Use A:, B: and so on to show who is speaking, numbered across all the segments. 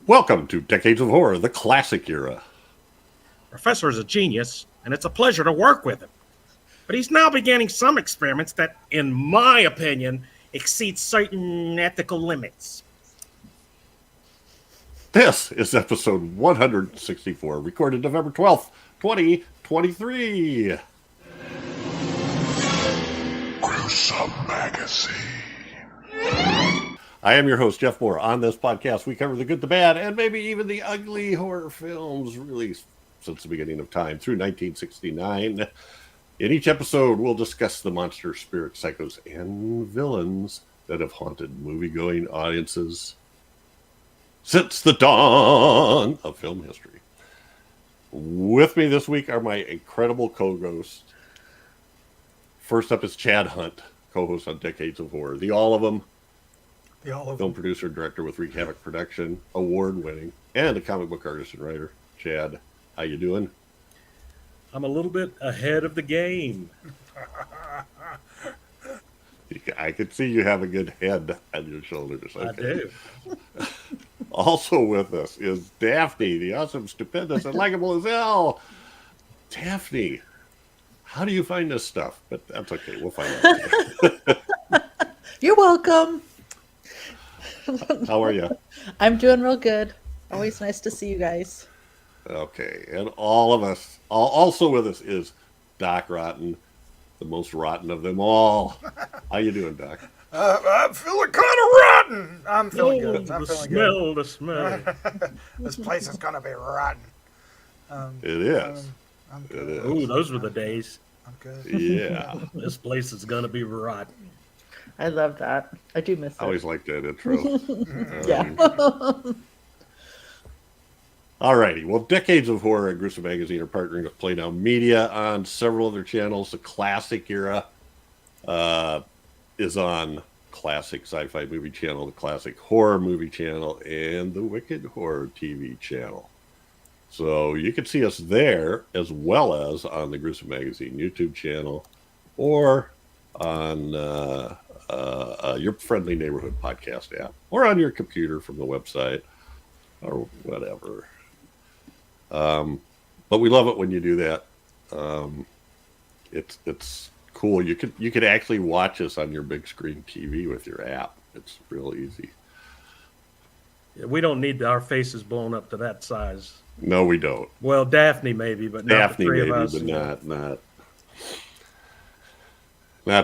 A: Welcome to Decades of Horror, the classic era.
B: Professor is a genius, and it's a pleasure to work with him. But he's now beginning some experiments that, in my opinion, exceed certain ethical limits.
A: This is episode 164, recorded November 12th, 2023.
C: Gruesome Magazine.
A: I am your host, Jeff Mohr. On this podcast, we cover the good, the bad, and maybe even the ugly horror films released since the beginning of time through 1969. In each episode, we'll discuss the monster, spirit, psychos, and villains that have haunted movie-going audiences since the dawn of film history. With me this week are my incredible co-hosts. First up is Chad Hunt, co-host on Decades of Horror. The All of Them. Film producer and director with Wreak Havoc Production, award-winning, and a comic book artist and writer. Chad, how you doing?
B: I'm a little bit ahead of the game.
A: I could see you have a good head on your shoulders. Okay.
B: I do.
A: Also with us is Daphne, the awesome, stupendous, and likable as hell. Daphne, how do you find this stuff? But that's okay. We'll find out.
D: You're welcome.
A: How are you?
D: I'm doing real good. Always nice to see you guys.
A: Okay, and all of us, also with us is Doc Rotten, the most rotten of them all. How you doing, Doc?
E: I'm feeling kind of rotten. I'm feeling good. I'm
B: the
E: feeling
B: smell, the smell.
E: good. This place is gonna be rotten.
A: It is.
E: I'm
A: It
E: good.
A: is.
B: Ooh, those were the days.
E: I'm good.
A: Yeah.
B: This place is gonna be rotten.
D: I love that. I do miss it.
A: I always like that intro.
D: Yeah.
A: Alrighty, well, Decades of Horror and Gruesome Magazine are partnering with Play Now Media on several other channels. The Classic Era is on Classic Sci-Fi Movie Channel, the Classic Horror Movie Channel, and the Wicked Horror TV Channel. So you can see us there as well as on the Gruesome Magazine YouTube channel or on your friendly neighborhood podcast app or on your computer from the website or whatever. But we love it when you do that. It's cool. You could actually watch us on your big screen TV with your app. It's real easy.
B: Yeah, we don't need our faces blown up to that size.
A: No, we don't.
B: Well, Daphne maybe, but not
A: Daphne
B: the three
A: maybe,
B: of us.
A: but not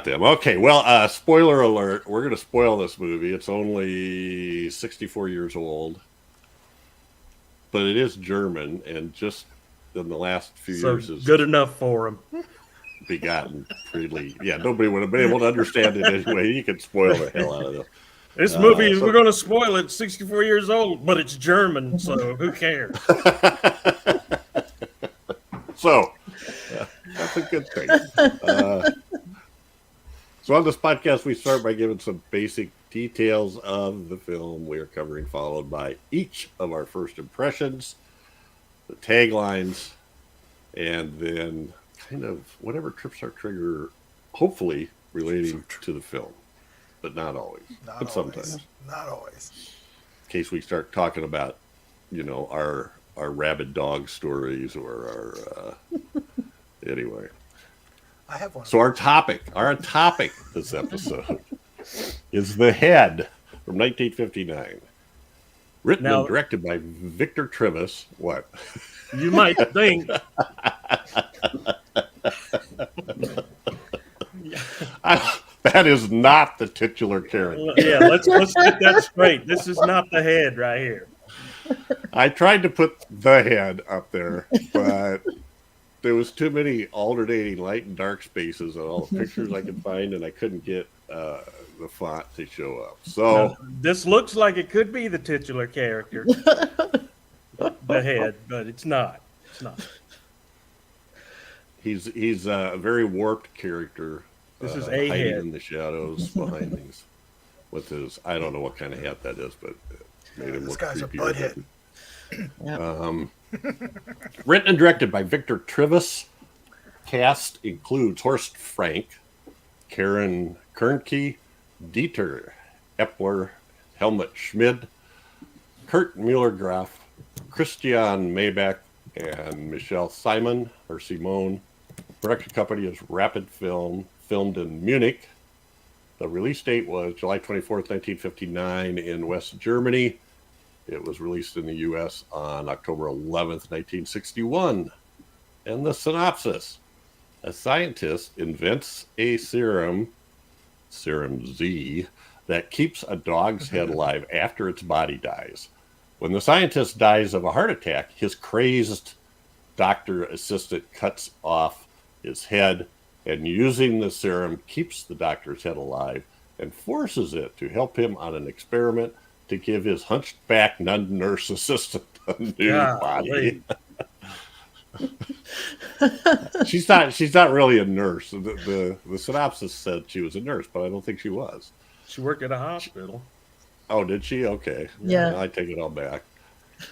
A: them. Okay, well, spoiler alert. We're going to spoil this movie. It's only 64 years old. But it is German, and just in the last few
B: So
A: years is
B: good enough for him.
A: begotten freely. Yeah, nobody would have been able to understand it anyway. You could spoil the hell out of this.
B: This movie, we're going to spoil it. 64 years old, but it's German, so who cares?
A: So, that's a good thing. So on this podcast, we start by giving some basic details of the film we are covering, followed by each of our first impressions, the taglines, and then kind of whatever trips our trigger, hopefully relating to the film, but not always, but sometimes.
E: Not always.
A: In case we start talking about, our rabid dog stories or our, anyway.
E: I have one.
A: So our topic this episode is The Head from 1959. Written and directed by Victor Trivis. What?
B: You might think.
A: That is not the titular character.
B: Yeah, let's get that straight. This is not the head right here.
A: I tried to put The Head up there, but there was too many alternating light and dark spaces on all the pictures I could find, and I couldn't get the font to show up. So
B: now, this looks like it could be the titular character, the head, but it's not. It's not.
A: He's a very warped character.
B: This is a
A: hiding
B: head
A: in the shadows behind these with his, I don't know what kind of hat that is, but it made him
E: This
A: look
E: guy's a
A: creepier.
E: butthead.
A: Written and directed by Victor Trivis. Cast includes Horst Frank, Karen Kernke, Dieter Epler, Helmut Schmid, Kurt Mueller-Graff, Christian Maybeck, and Michelle Simon or Simone. Production company is Rapid Film, filmed in Munich. The release date was July 24th, 1959 in West Germany. It was released in the U.S. on October 11th, 1961. And the synopsis. A scientist invents a serum Z, that keeps a dog's head alive after its body dies. When the scientist dies of a heart attack, his crazed doctor assistant cuts off his head and using the serum keeps the doctor's head alive and forces it to help him on an experiment to give his hunchback nun nurse assistant a new body. She's not really a nurse. The synopsis said she was a nurse, but I don't think she was.
B: She worked at a hospital.
A: Oh, did she? Okay.
D: Yeah.
A: I take it all back.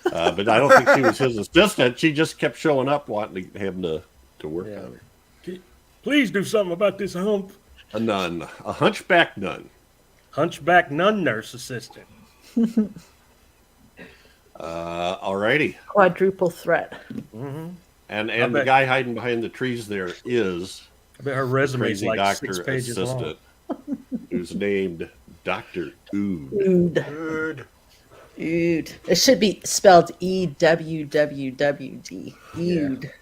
A: But I don't think she was his assistant. She just kept showing up wanting him to work on her.
B: Please do something about this hump.
A: A nun. A hunchback nun.
B: Hunchback nun nurse assistant.
A: Alrighty.
D: Quadruple threat.
B: Mm-hmm.
A: And the guy hiding behind the trees there is
B: I bet her resume is
A: crazy
B: like
A: doctor
B: 6 pages
A: assistant who's named Dr. Ood.
D: Ood. Ood. It should be spelled E-W-W-W-D. Ood.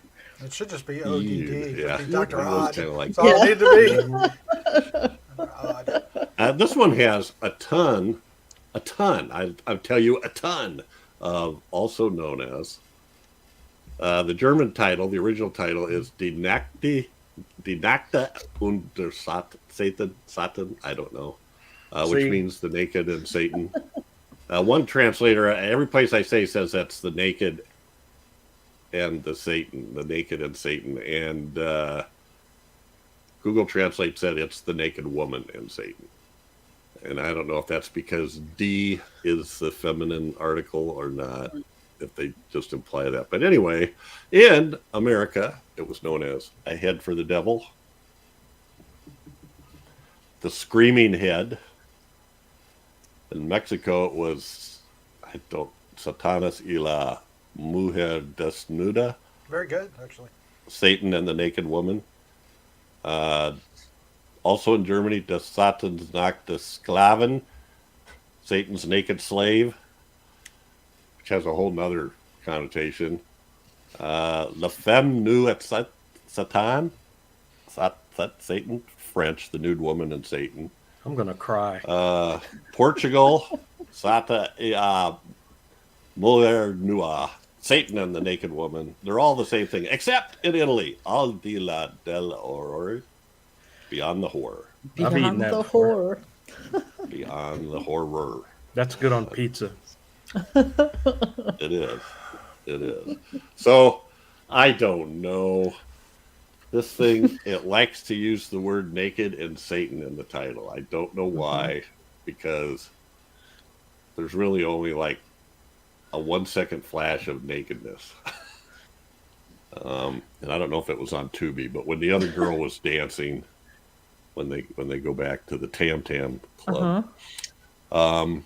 E: It should just be ODD.
A: Yeah.
E: Dr. Odd.
A: Kind of like
E: That's all it need to be. Odd.
A: this one has a ton, I'll tell you, a ton of also known as, the German title, the original title is Die Nackte und Satan, I don't know, which means the naked and Satan. One translator, every place I say says that's the naked and the Satan, the naked and Satan. And Google Translate said it's the naked woman and Satan. And I don't know if that's because D is the feminine article or not, if they just imply that. But anyway, in America, it was known as A Head for the Devil, The Screaming Head. In Mexico, it was, Satanas y la Mujer Desnuda.
E: Very good, actually.
A: Satan and the Naked Woman. Also in Germany, Das Satans nackte Sklaven, Satan's Naked Slave, which has a whole nother connotation. La Femme Nue et Satan, Satan, French, the nude woman and Satan.
B: I'm going to cry.
A: Portugal, Sata Mujer Nua, Satan and the Naked Woman. They're all the same thing, except in Italy, Al di là dell'orrore, Beyond the Horror.
B: I've eaten
D: Beyond
B: that
D: the
B: before.
D: horror.
A: Beyond the Horror.
B: That's good on pizza.
A: It is. It is. So, I don't know. This thing, it likes to use the word naked and Satan in the title. I don't know why, because there's really only like a 1 second flash of nakedness. And I don't know if it was on Tubi, but when the other girl was dancing, when they go back to the Tam Tam Club,
B: I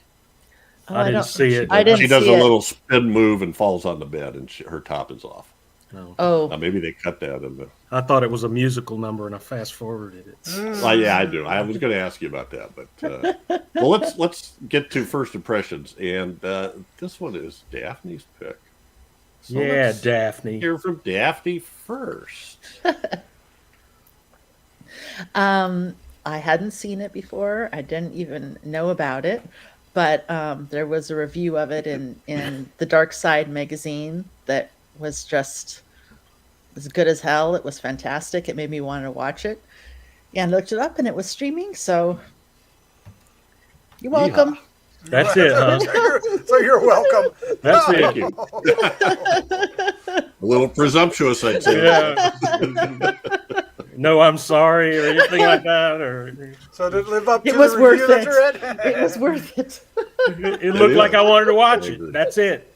B: didn't see it.
A: she does a little spin move and falls on the bed, and her top is off.
B: No.
D: Oh,
A: Maybe they cut that in the.
B: I thought it was a musical number, and I fast forwarded it.
A: Well, yeah, I do. I was going to ask you about that, but well, let's get to first impressions, and this one is Daphne's pick. So
B: Yeah,
A: let's
B: Daphne.
A: hear from Daphne first.
D: I hadn't seen it before. I didn't even know about it, but there was a review of it in the Dark Side magazine that was just as good as hell. It was fantastic. It made me want to watch it. And I looked it up, and it was streaming. So you're welcome.
B: That's it, huh?
E: So you're welcome.
B: That's
A: Thank
B: it.
A: you. A little presumptuous, I'd say.
B: Yeah. No, I'm sorry, or anything like that, or
E: So did it live up to
D: It was
E: the review
D: worth
E: that you read?
D: It was worth it.
B: it looked like I wanted to watch it. That's it.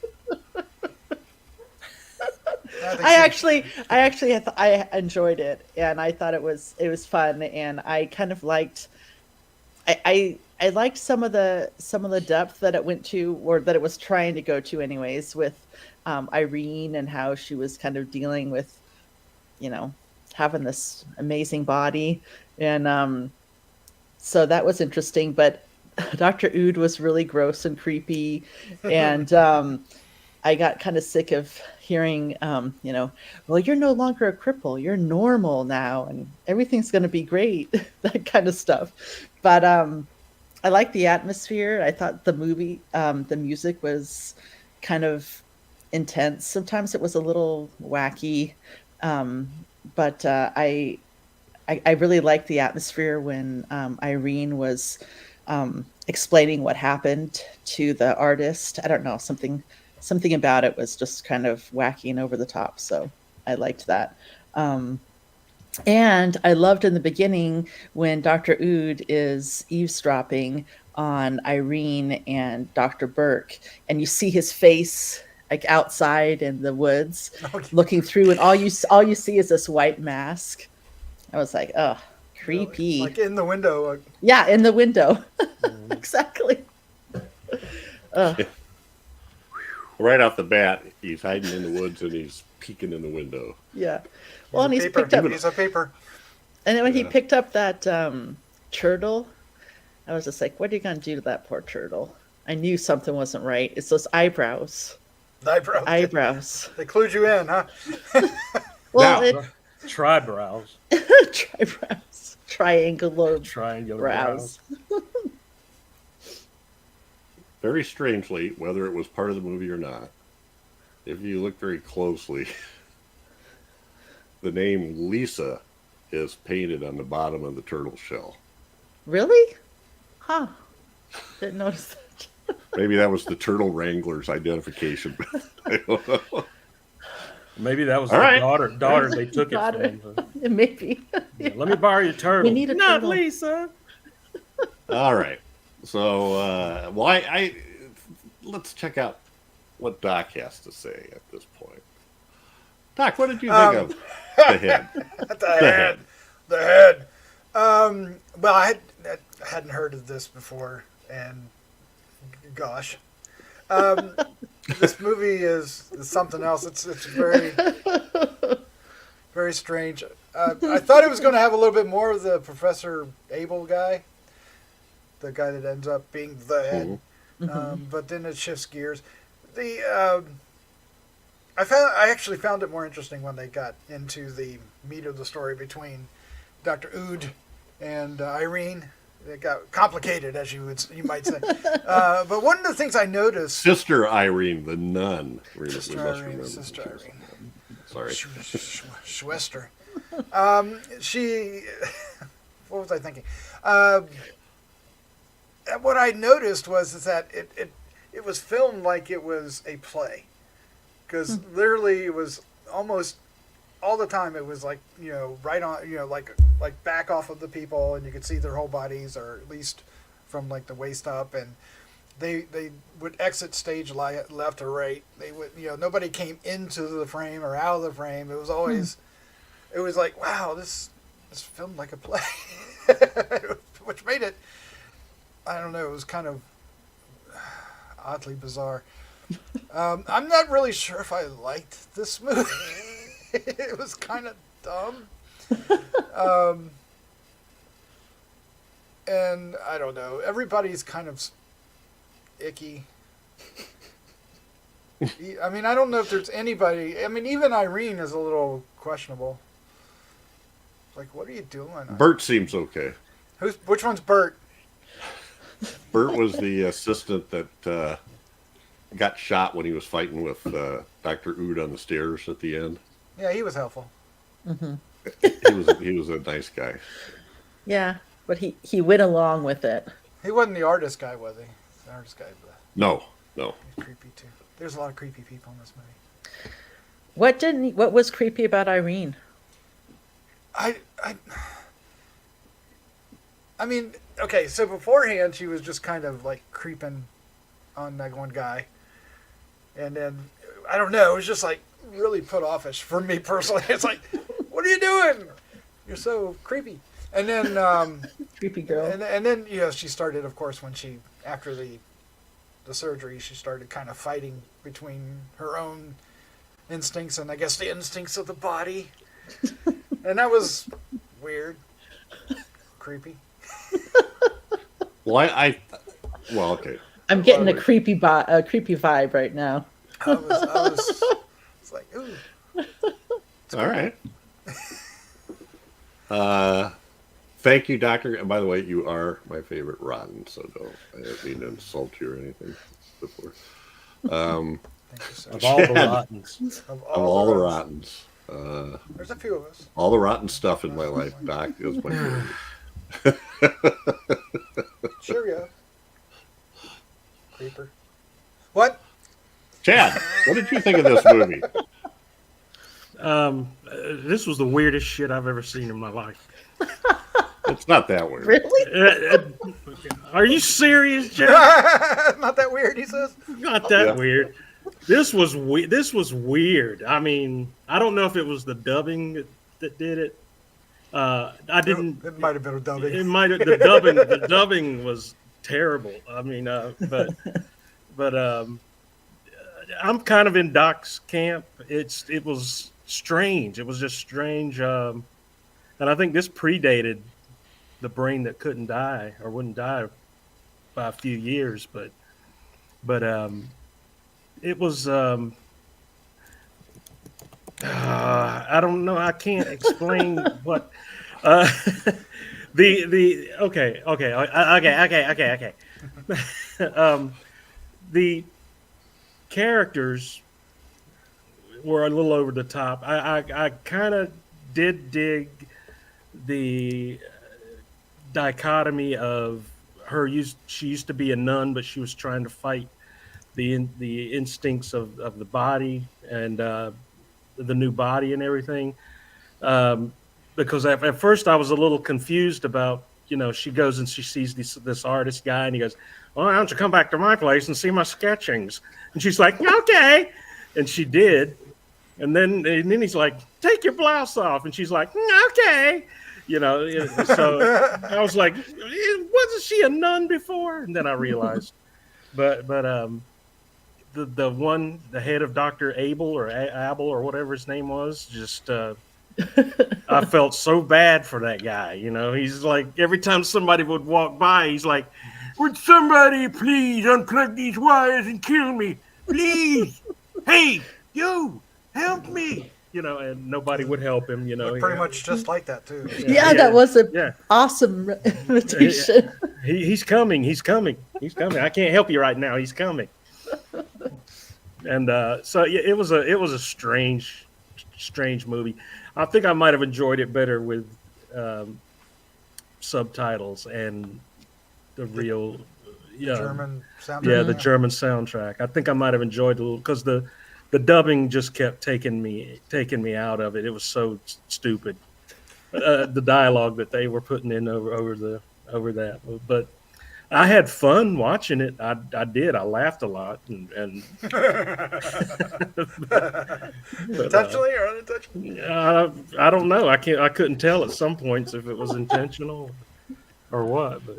D: I enjoyed it, and I thought it was fun, and I kind of liked. I I liked some of the depth that it went to, or that it was trying to go to, anyways, with Irene and how she was kind of dealing with, having this amazing body, and so that was interesting. But Dr. Ood was really gross and creepy, and I got kind of sick of hearing, well, you're no longer a cripple, you're normal now, and everything's going to be great, that kind of stuff. But I like the atmosphere. I thought the music was kind of intense. Sometimes it was a little wacky, but I really liked the atmosphere when Irene was explaining what happened to the artist. I don't know, something about it was just kind of wacky and over the top. So I liked that. And I loved in the beginning when Dr. Ood is eavesdropping on Irene and Dr. Burke, and you see his face like outside in the woods, looking through, and all you see is this white mask. I was like, oh, creepy.
E: Like in the window.
D: Yeah, in the window. Exactly.
A: Right off the bat, he's hiding in the woods and he's peeking in the window.
D: Yeah. Well, and
E: he's picked up a piece of paper.
D: And then when he picked up that turtle, I was just like, what are you going to do to that poor turtle? I knew something wasn't right. It's those eyebrows. Eyebrows.
E: They clued you in, huh?
D: Well,
F: Tribrows.
D: Tribrows. Triangular brows.
A: Very strangely, whether it was part of the movie or not, if you look very closely, the name Lisa is painted on the bottom of the turtle shell.
D: Really? Huh. Didn't notice that.
A: Maybe that was the turtle wrangler's identification. I don't know.
F: Maybe that was
A: All right.
F: daughter they took it from.
D: Maybe.
F: Yeah, let me borrow your turtle.
D: We need a
F: Not
D: turtle.
F: Lisa.
A: All right. So, let's check out what Doc has to say at this point. Doc, what did you think of the head?
E: The head. Well, I hadn't heard of this before, and gosh, this movie is something else. It's very, very strange. I thought it was going to have a little bit more of the Professor Abel guy, the guy that ends up being the head, but then it shifts gears. I actually found it more interesting when they got into the meat of the story between Dr. Ood and Irene. It got complicated, as you might say. But one of the things I noticed...
A: Sister Irene, the nun.
E: Sister Irene.
A: Sorry.
E: Schwester. She... What was I thinking? What I noticed was that it was filmed like it was a play. Because literally it was almost all the time it was like, right on, like back off of the people, and you could see their whole bodies, or at least from like the waist up, and they would exit stage left or right. They would, nobody came into the frame or out of the frame. It was always, it was like, wow, this filmed like a play, which made it, I don't know, it was kind of oddly bizarre. I'm not really sure if I liked this movie. It was kind of dumb. And I don't know. Everybody's kind of icky. I mean, I don't know if there's anybody. I mean, even Irene is a little questionable. Like, what are you doing?
A: Bert seems okay.
E: Which one's Bert?
A: Bert was the assistant that got shot when he was fighting with Dr. Ood on the stairs at the end.
E: Yeah, he was helpful.
A: He was a nice guy.
D: Yeah, but he went along with it.
E: He wasn't the artist guy, was he? The artist guy.
A: No.
E: He's creepy too. There's a lot of creepy people in this movie.
D: What was creepy about Irene?
E: I mean, okay, so beforehand she was just kind of like creeping on that one guy. And then, I don't know, it was just like really put offish for me personally. It's like, what are you doing? You're so creepy. And then
D: Creepy girl.
E: And then she started, of course, when she after the surgery, she started kind of fighting between her own instincts and I guess the instincts of the body, and that was weird, creepy.
A: Well, well, okay.
D: I'm getting a creepy vibe right now.
E: I was it's like, ooh.
A: All right. Thank you, Doctor. And by the way, you are my favorite rotten, so I don't mean to insult you or anything before.
E: Thank you, sir.
F: Of all the rottens.
E: Of
A: Of all the
E: rottens.
A: rottens.
E: There's a few of us.
A: All the rotten stuff in my life, Doc, is my favorite.
E: Cheerio. Creeper. What?
A: Chad, what did you think of this movie?
F: This was the weirdest shit I've ever seen in my life.
A: It's not that weird.
D: Really?
F: Are you serious, Jeff?
E: Not that weird, he says.
F: Not that
A: Yeah.
F: weird. This was weird. I mean, I don't know if it was the dubbing that did it. I didn't.
E: It might have been a dubbing.
F: It might have the dubbing was terrible. I mean, but I'm kind of in Doc's camp. It was strange. It was just strange. And I think this predated The Brain That Couldn't Die or Wouldn't Die by a few years, but it was I don't know. I can't explain what okay. The characters were a little over the top. I kind of did dig the dichotomy of her. She used to be a nun, but she was trying to fight the instincts of the body and the new body and everything. Because at first I was a little confused about, she goes and she sees this artist guy and he goes, well, why don't you come back to my place and see my sketchings? And she's like, okay. And she did. And then he's like, take your blouse off. And she's like, okay. So I was like, wasn't she a nun before? And then I realized, but the head of Dr. Abel or whatever his name was, just, I felt so bad for that guy. He's like, every time somebody would walk by, he's like, would somebody please unplug these wires and kill me? Please. Hey, you, help me. And nobody would help him,
E: Pretty much just like that, too.
D: Yeah, that was an awesome invitation.
F: He's coming. I can't help you right now. He's coming. And so it was a strange movie. I think I might have enjoyed it better with subtitles and the real
E: German soundtrack.
F: Yeah, the German soundtrack. I think I might have enjoyed it a little because the dubbing just kept taking me out of it. It was so stupid. The dialogue that they were putting in over that, but I had fun watching it. I did. I laughed a lot and
E: Intentionally or unintentionally?
F: I don't know. I couldn't tell at some points if it was intentional or what. But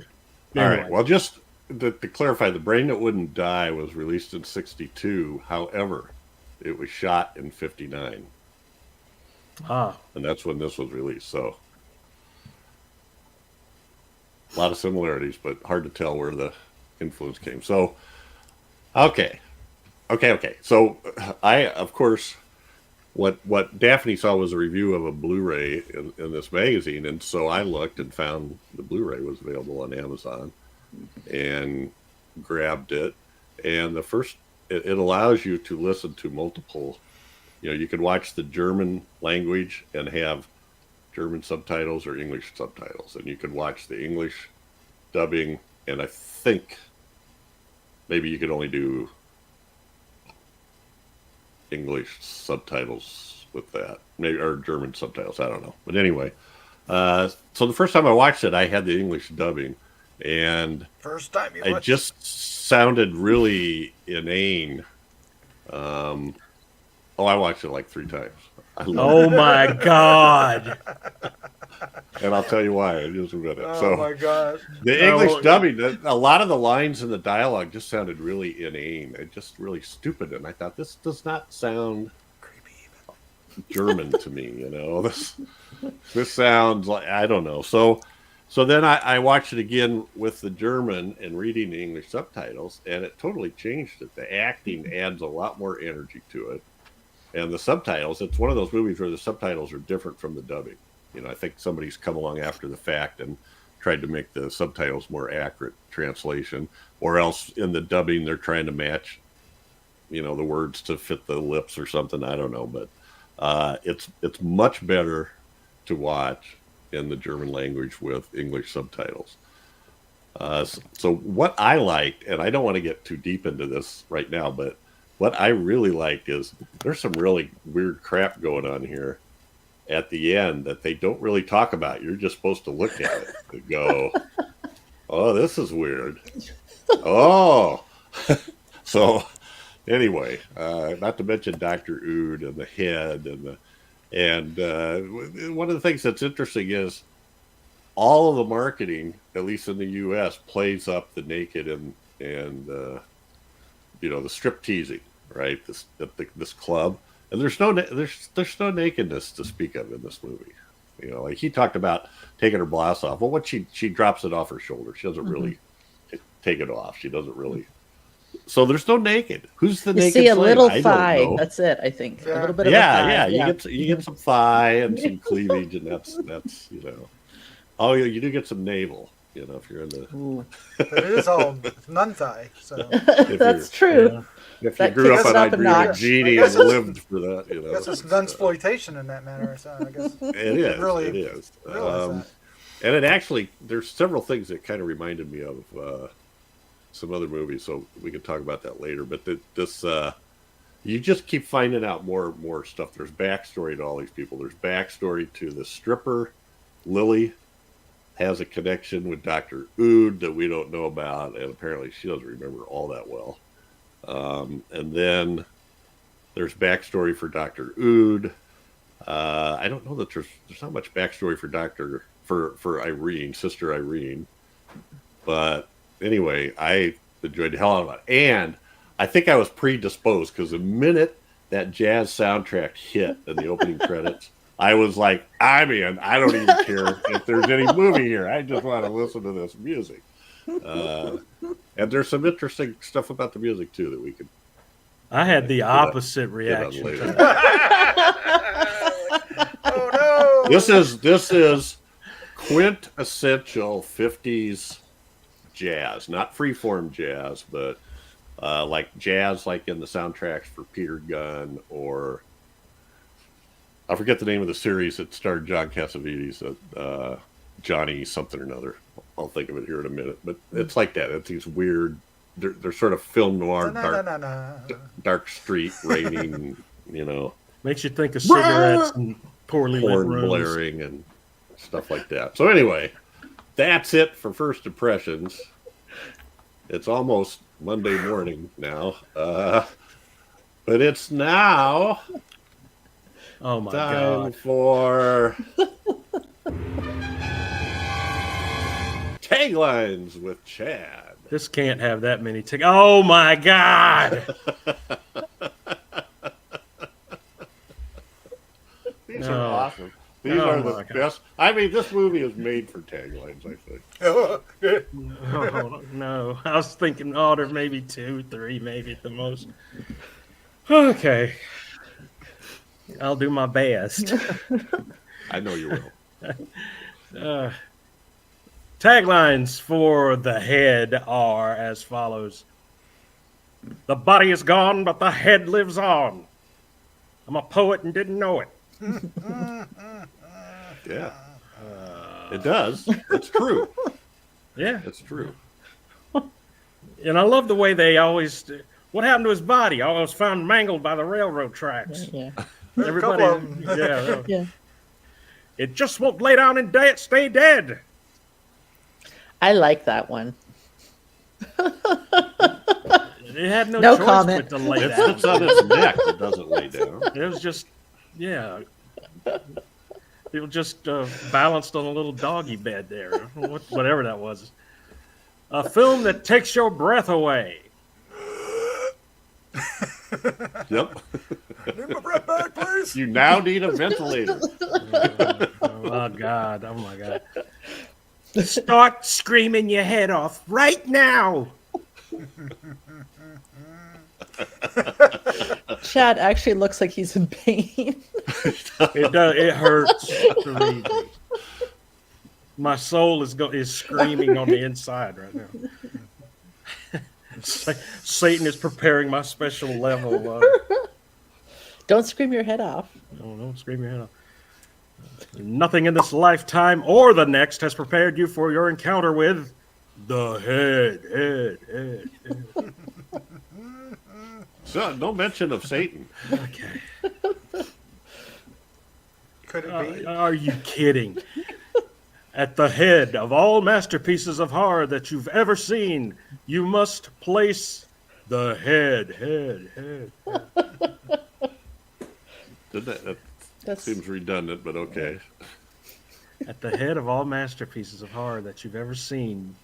F: anyway.
A: All right. Well, just to clarify, The Brain That Wouldn't Die was released in '62. However, it was shot in '59. And that's when this was released. So a lot of similarities, but hard to tell where the influence came. So, okay. So I, of course, what Daphne saw was a review of a Blu-ray in this magazine, and so I looked and found the Blu-ray was available on Amazon and grabbed it. And it allows you to listen to multiple. You could watch the German language and have German subtitles or English subtitles, and you could watch the English dubbing, and I think maybe you could only do English subtitles with that, maybe, or German subtitles, I don't know. But anyway, so the first time I watched it, I had the English dubbing, and
E: First time you
A: it
E: watched
A: just sounded really inane. I watched it like 3 times.
F: Oh my God!
A: and I'll tell you why in just a minute.
E: Oh my god.
A: The English dubbing, a lot of the lines in the dialogue just sounded really inane and just really stupid. And I thought, this does not sound German to me, you know. This sounds like, I don't know. So then I watched it again with the German and reading the English subtitles, and it totally changed it. The acting adds a lot more energy to it. And the subtitles, it's one of those movies where the subtitles are different from the dubbing. You know, I think somebody's come along after the fact and tried to make the subtitles more accurate translation, or else in the dubbing they're trying to match, you know, the words to fit the lips or something. I don't know, but it's much better to watch in the German language with English subtitles. So what I liked, and I don't want to get too deep into this right now, but what I really liked is there's some really weird crap going on here at the end that they don't really talk about. You're just supposed to look at it and go, oh, this is weird. Oh. So anyway, not to mention Dr. Ood and the head and one of the things that's interesting is all of the marketing, at least in the U.S., plays up the naked and you know, the strip teasing, right? This club, and there's no nakedness to speak of in this movie. You know, like he talked about taking her blouse off. Well, what she drops it off her shoulder. She doesn't really take it off. She doesn't really. So there's no naked. Who's the
D: You
A: naked?
D: see a
A: slave?
D: little
A: I don't
D: thigh.
A: know.
D: That's it, I think. A
E: Yeah.
D: little bit of a thigh.
A: You get some thigh and some cleavage, and that's you know. Oh, yeah, you do get some navel. You know, if you're in the.
D: Ooh.
E: But it is all nun-thigh, so
D: That's true.
A: If you
D: That
A: grew
D: kicks
A: up
D: up
A: on
D: a
A: Iberian
D: notch.
A: Genie
E: I guess
A: and
E: it's-
A: lived for that, you know.
E: I guess it's nunsploitation in that manner. So I guess
A: It is.
E: really
A: It is.
E: realize
A: And it actually, there's several things that kind of reminded me of some other movies, so we can talk about that later. But this, you just keep finding out more and more stuff. There's backstory to all these people. There's backstory to the stripper, Lily, has a connection with Dr. Ood that we don't know about, and apparently she doesn't remember all that well. And then there's backstory for Dr. Ood. I don't know that there's not much backstory for Irene, Sister Irene. But anyway, I enjoyed the hell out of it. And I think I was predisposed because the minute that jazz soundtrack hit in the opening credits, I was like, I'm in. I don't even care if there's any movie here. I just want to listen to this music. And there's some interesting stuff about the music, too, that we could.
F: I had the opposite
A: on
F: reaction.
A: later.
F: to that.
E: oh no!
A: This is quintessential 50s jazz, not freeform jazz, but like jazz, like in the soundtracks for Peter Gunn, or I forget the name of the series that starred John Cassavetes, Johnny something or another. I'll think of it here in a minute, but it's like that. It's these weird, they're sort of film noir, dark street raining, you know,
F: Makes you think of cigarettes and poorly lit
A: horn
F: rooms.
A: blaring and stuff like that. So anyway, that's it for first impressions. It's almost Monday morning now, but it's now
F: Oh my
A: time
F: god!
A: for taglines with Chad.
F: This can't have that many tickets. Oh my god!
A: These
F: No.
A: are awesome. These
F: Oh
A: are
F: my
A: the
F: God.
A: best. I mean, this movie is made for taglines, I think.
F: Oh, no, I was thinking, oh, there may be 2, 3, maybe at the most. Okay, I'll do my best.
A: I know you will.
F: Taglines for the head are as follows: the body is gone, but the head lives on. I'm a poet and didn't know it.
A: Yeah. It does. It's true.
F: Yeah,
A: It's true.
F: and I love the way they always. What happened to his body? Oh, it was found mangled by the railroad tracks.
D: Yeah.
F: Everybody,
E: couple of 'em.
F: yeah.
D: Yeah.
F: It just won't lay down and stay dead.
D: I like that one.
F: It had no,
D: No
F: choice
D: comment.
F: but to lay
A: It
F: down.
A: sits on its neck. It doesn't lay down.
F: It was just, yeah. It was just balanced on a little doggy bed there, whatever that was. A film that takes your breath away.
A: Yep.
E: Need my breath back, please.
A: You now need a ventilator.
F: Oh God! Oh my God! Start screaming your head off right now.
D: Chad actually looks like he's in pain.
F: It does. It hurts to read. My soul is screaming on the inside right now. Satan is preparing my special level.
D: Don't scream your head off.
F: No, don't scream your head off. Nothing in this lifetime or the next has prepared you for your encounter with the head.
A: So, no mention of Satan.
F: Okay.
E: Could it be?
F: Are you kidding? At the head of all masterpieces of horror that you've ever seen, you must place the head.
A: That seems redundant, but okay.
F: At the head of all masterpieces of horror that you've ever seen, ...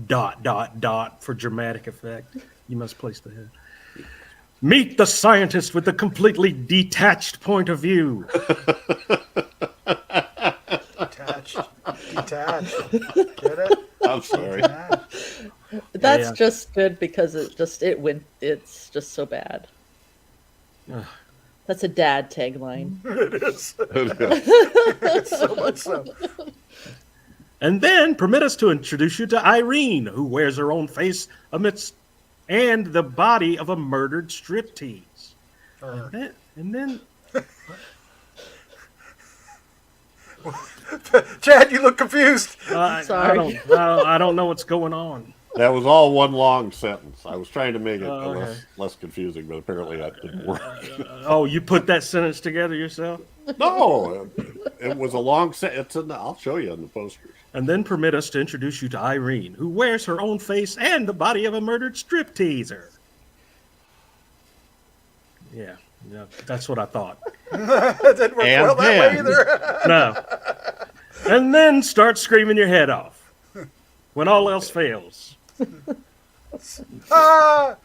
F: for dramatic effect, you must place the head. Meet the scientist with a completely detached point of view.
E: Detached. Get it?
A: I'm sorry.
E: Detached.
D: That's
F: Yeah.
D: just good because it's just so bad.
F: Ugh.
D: That's a dad tagline.
E: It is. So much so.
F: And then permit us to introduce you to Irene, who wears her own face amidst and the body of a murdered striptease. And then
E: Chad, you look confused.
D: Sorry.
F: I don't know what's going on.
A: That was all one long sentence. I was trying to make it
F: Okay.
A: less confusing, but apparently that didn't work.
F: Oh, you put that sentence together yourself?
A: No, it was a long sentence. I'll show you on the posters.
F: And then permit us to introduce you to Irene, who wears her own face and the body of a murdered stripteaser. Yeah, that's what I thought.
E: It didn't work
A: And
E: well that way
A: then-
E: either.
F: No. And then start screaming your head off when all else fails.
E: Ah!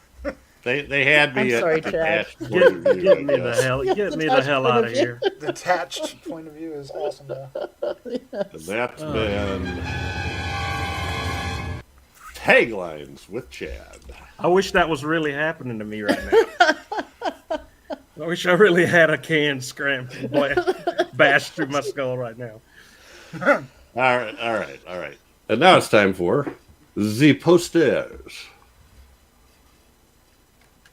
A: They had me
D: I'm sorry,
A: at
D: Chad.
A: detached point of view,
F: Get me
A: I
F: the
A: guess.
F: hell, get me the
D: Detached
F: hell
D: point
F: out
D: of
F: of
D: view.
F: here.
E: Detached point of view is awesome though.
A: And that's been Taglines with Chad.
F: I wish that was really happening to me right now. I wish I really had a can bashed through my skull right now.
A: All right. And now it's time for the posters.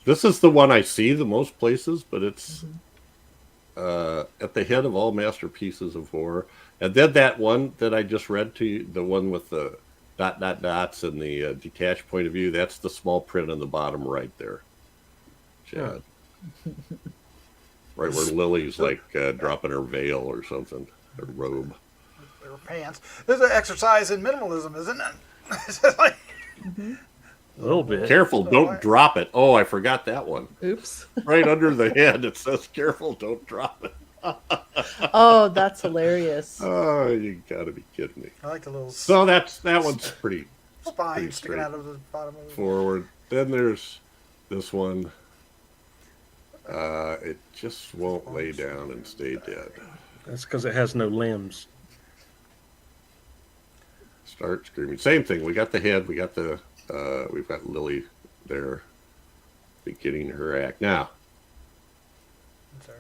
A: This is the one I see the most places, but it's at the head of all masterpieces of horror. And then that one that I just read to you, the one with the ... dots and the detached point of view, that's the small print on the bottom right there. Chad. Right where Lily's like dropping her veil or something, her robe.
E: Their pants. There's an exercise in minimalism, isn't it? It's just like,
F: A little bit.
A: Careful, don't drop it. Oh, I forgot that one.
D: Oops.
A: Right under the head, it says, careful, don't drop it.
D: Oh, that's hilarious.
A: Oh, you gotta be kidding me.
E: I like the little
A: So that one's pretty
E: spine
A: pretty
E: sticking out of the bottom of it.
A: forward. Then there's this one. It just won't lay down and stay dead.
F: That's because it has no limbs.
A: Start screaming. Same thing. We got the head. We got the. We've got Lily there, beginning her act. Now,
E: Sorry.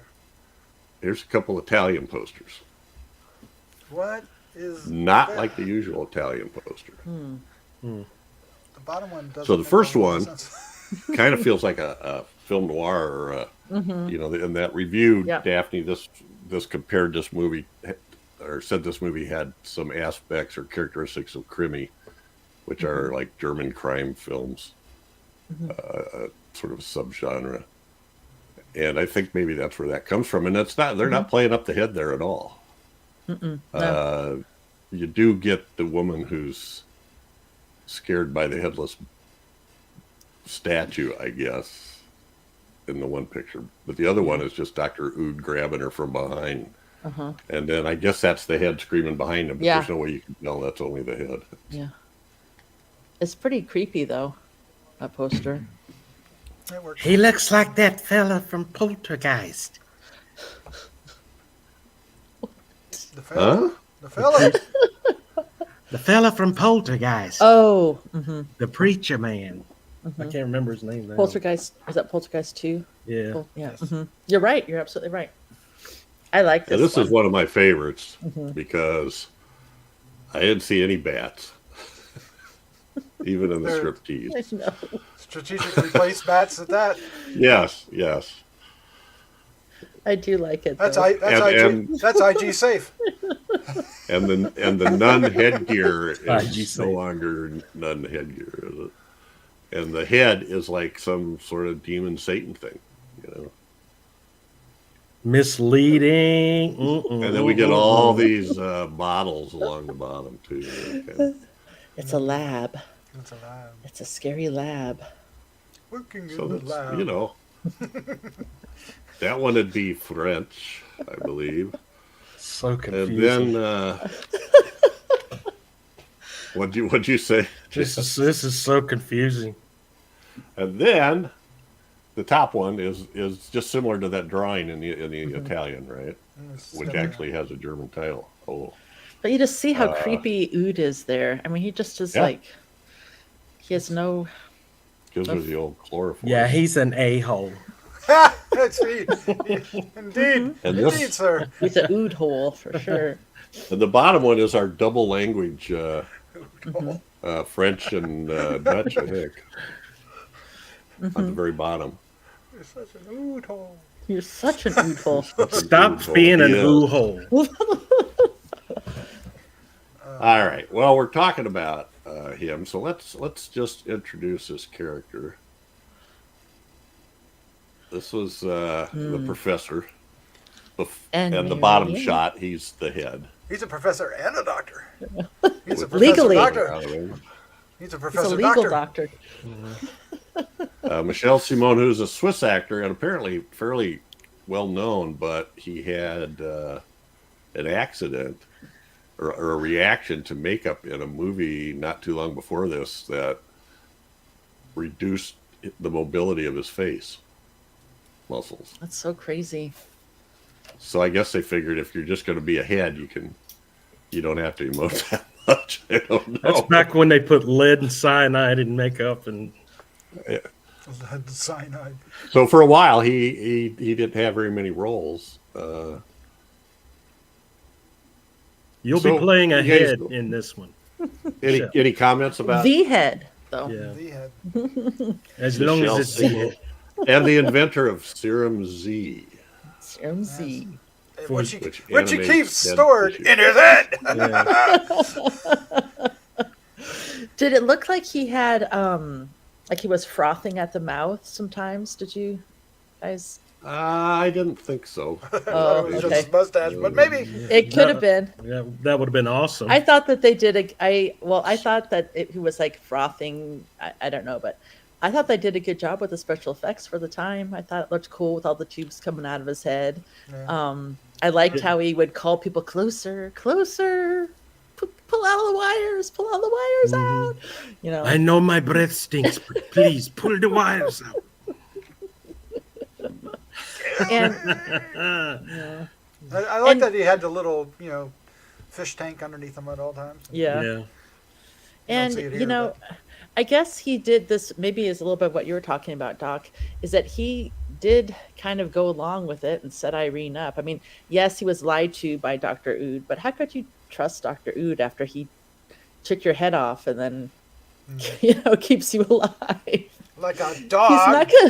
A: here's a couple Italian posters.
E: What is
A: Not
E: that?
A: like the usual Italian poster.
E: The bottom one doesn't
A: So the
E: make
A: first
E: a lot
A: one-
E: of sense.
A: Kind of feels like a film noir, or in that review,
D: Yep.
A: Daphne, this compared this movie, or said this movie had some aspects or characteristics of krimi, which are like German crime films, sort of a subgenre. And I think maybe that's where that comes from. And that's not, they're not playing up the head there at all.
D: No.
A: You do get the woman who's scared by the headless statue, I guess, in the one picture. But the other one is just Dr. Ood grabbing her from behind
D: Uh-huh.
A: And then I guess that's the head screaming behind him. But
D: Yeah.
A: there's no way you can tell that's only the head.
D: Yeah. It's pretty creepy though, that poster.
E: That worked.
B: He looks like that fella from Poltergeist.
E: The fella.
A: Huh?
E: The fella.
B: The fella from Poltergeist.
D: Oh,
B: The preacher man. I can't remember his name now.
D: Poltergeist. Is that Poltergeist 2?
B: Yeah.
D: Yeah. You're right. You're absolutely right. I like
A: Yeah,
D: this
A: this is
D: one.
A: one of my favorites because I didn't see any bats, even in the
E: There-
A: striptease.
D: I know.
E: Strategically placed bats at that.
A: Yes, yes.
D: I do like it.
E: That's
D: though.
E: that's IG safe.
A: And the nun headgear
F: IG
A: is
F: safe.
A: no longer nun headgear, is it? And the head is like some sort of demon Satan thing, you know.
B: Misleading.
A: And then we get all these bottles along the bottom too. Okay.
D: It's a lab.
E: It's a lab.
D: It's a scary lab.
E: Working
A: So
E: in the
A: that's,
E: lab.
A: you know, that one would be French, I believe.
F: So
A: And
F: confusing.
A: then what'd you say?
F: This is so confusing.
A: And then the top one is just similar to that drawing in the Italian, right? Which actually has a German title. Oh,
D: But you just see how creepy Ood is there. I mean, he just is
A: Yeah.
D: like, he has no.
A: gives me the old chloroform.
B: Yeah, he's an a-hole.
E: That's me. Indeed.
A: And
E: Indeed,
A: this-
E: sir.
D: He's an Ood hole for sure.
A: And the bottom one is our double language, French and Dutch, I think. On the very bottom.
E: You're such an ood hole.
D: You're such an Ood hole.
B: Stop being an
A: Yeah.
B: ooh-hole.
A: All right. Well, we're talking about him, so let's just introduce this character. This was the professor, and the bottom
D: Marion.
A: shot. He's the head.
E: He's a professor and a doctor. He's a
A: With-
E: professor
D: Legally.
E: doctor.
A: Out of him.
E: He's a
D: He's a
E: professor
D: legal
E: doctor.
D: doctor.
A: Michel Simon, who's a Swiss actor and apparently fairly well known, but he had an accident or a reaction to makeup in a movie not too long before this that reduced the mobility of his face muscles.
D: That's so crazy.
A: So I guess they figured if you're just going to be a head, you don't have to emote that much. I don't know.
B: That's back when they put lead and cyanide in makeup and
E: Lead cyanide.
A: So for a while, he didn't have very many roles.
B: you'll
A: So,
B: be playing a
A: you guys-
B: head in this one.
A: Any comments about
D: The head, though.
B: Yeah.
E: The head.
B: As long
A: Michelle
B: as it's
A: Simon. And the inventor of Serum Z?
D: Serum Z.
E: Which he
A: Which
E: keeps
A: animates dead
E: stored
A: tissue.
E: in his head.
D: Did it look like he had, like he was frothing at the mouth sometimes? Did you guys?
A: I didn't think so.
D: Oh,
E: It was
D: okay.
E: just his mustache, but maybe.
D: It could have been.
B: Yeah, that would have been awesome.
D: I thought that they did I thought that he was like frothing. I don't know, but I thought they did a good job with the special effects for the time. I thought it looked cool with all the tubes coming out of his head. I liked how he would call people closer, closer, pull out the wires, pull all the wires out. You know,
B: I know my breath stinks, but please pull the wires out.
D: and
E: I like
D: And-
E: that he had the little, fish tank underneath him at all times.
D: yeah.
B: Yeah.
D: And
E: see it
D: you
E: here,
D: know, I guess he did this. Maybe is a little bit what you were talking about, Doc. Is that he did kind of go along with it and set Irene up. I mean, yes, he was lied to by Dr. Ood, but how could you trust Dr. Ood after he took your head off and then keeps you alive?
E: Like a dog.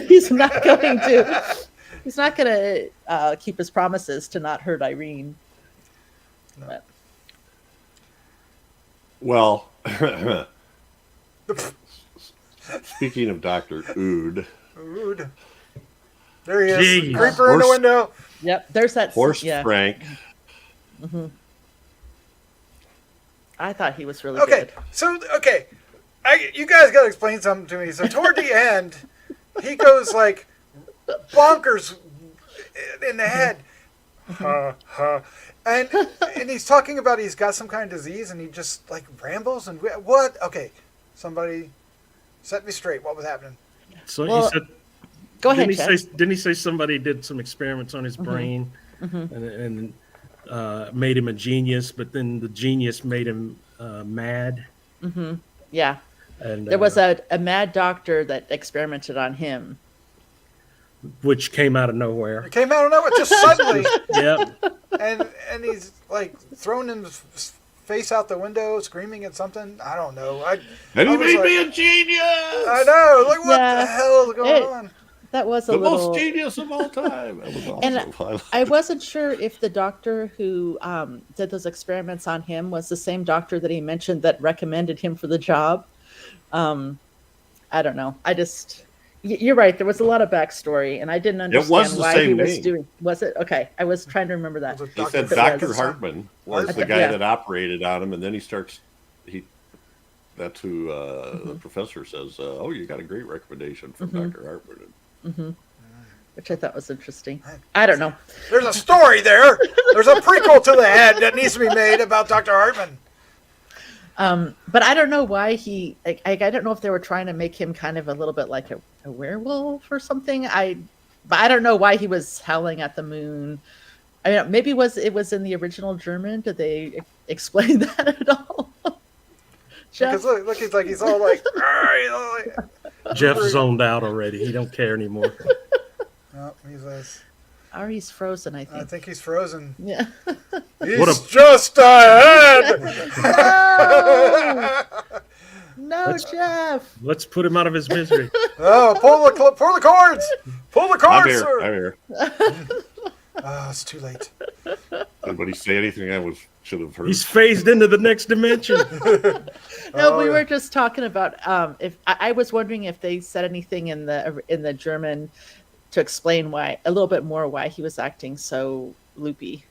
D: He's not going to. He's not going to keep his promises to not hurt Irene. But,
A: Well, speaking of Dr. Ood,
E: Rude. There he is.
B: Jeez.
E: Creeper in the
A: Horse-
E: window.
D: yep, there's that.
A: Horse
D: yeah,
A: Frank,
D: I thought he was really
E: Okay,
D: good.
E: so you guys got to explain something to me. So toward the end, he goes like bonkers in the head. ha ha, and he's talking about he's got some kind of disease, and he just like rambles and what? Okay, somebody set me straight. What was happening?
F: So
D: Well,
F: he said,
D: Go ahead,
F: didn't he say somebody did some experiments on his brain and made him a genius, but then the genius made him mad?
D: Yeah.
F: And
D: There was a mad doctor that experimented on him.
F: which came out of nowhere.
E: It came out of nowhere just suddenly,
F: Yep.
E: and he's like throwing his face out the window, screaming at something. I don't know.
A: And he
E: I was
A: made
E: like,
A: me a genius.
E: I know. Like what
D: Yeah.
E: the hell is going on?
D: That was a
A: The
D: little.
A: most genius of all time. That was awesome.
D: And I wasn't sure if the doctor who did those experiments on him was the same doctor that he mentioned that recommended him for the job. I don't know. You're right. There was a lot of backstory, and I didn't understand
A: the
D: why
A: same
D: he was
A: name.
D: doing. Was it okay? I was trying to remember that.
E: Was it
A: He said
D: If it
A: Dr.
D: was-
A: Hartman was
E: Was
A: the
E: it?
A: guy
D: Yeah.
A: that operated on him, and then he starts. That's who the professor says. Oh, you got a great recommendation from Dr. Hartman.
D: Which I thought was interesting. I don't know.
E: There's a story there. There's a prequel to the head that needs to be made about Dr. Hartman.
D: But I don't know why he. I don't know if they were trying to make him kind of a little bit like a werewolf or something. But I don't know why he was howling at the moon. I mean, maybe it was in the original German. Did they explain that at all? Jeff?
E: Because look, he's all like, "Arr," you know, like
F: Jeff zoned out already. He don't care anymore.
E: no,
D: Ari's frozen, I
E: I
D: think.
E: think he's frozen.
D: Yeah.
E: He's just ahead.
D: No, Jeff.
F: Let's put him out of his misery.
E: Oh, pull the cords. Pull the
A: I'm
E: cords,
A: here.
E: sir.
A: I'm here.
E: Oh, it's too late.
A: Anybody say anything I should have heard?
F: He's phased into the next dimension.
D: No, we
E: yeah.
D: were just talking about if I was wondering if they said anything in the German to explain why a little bit more why he was acting so loopy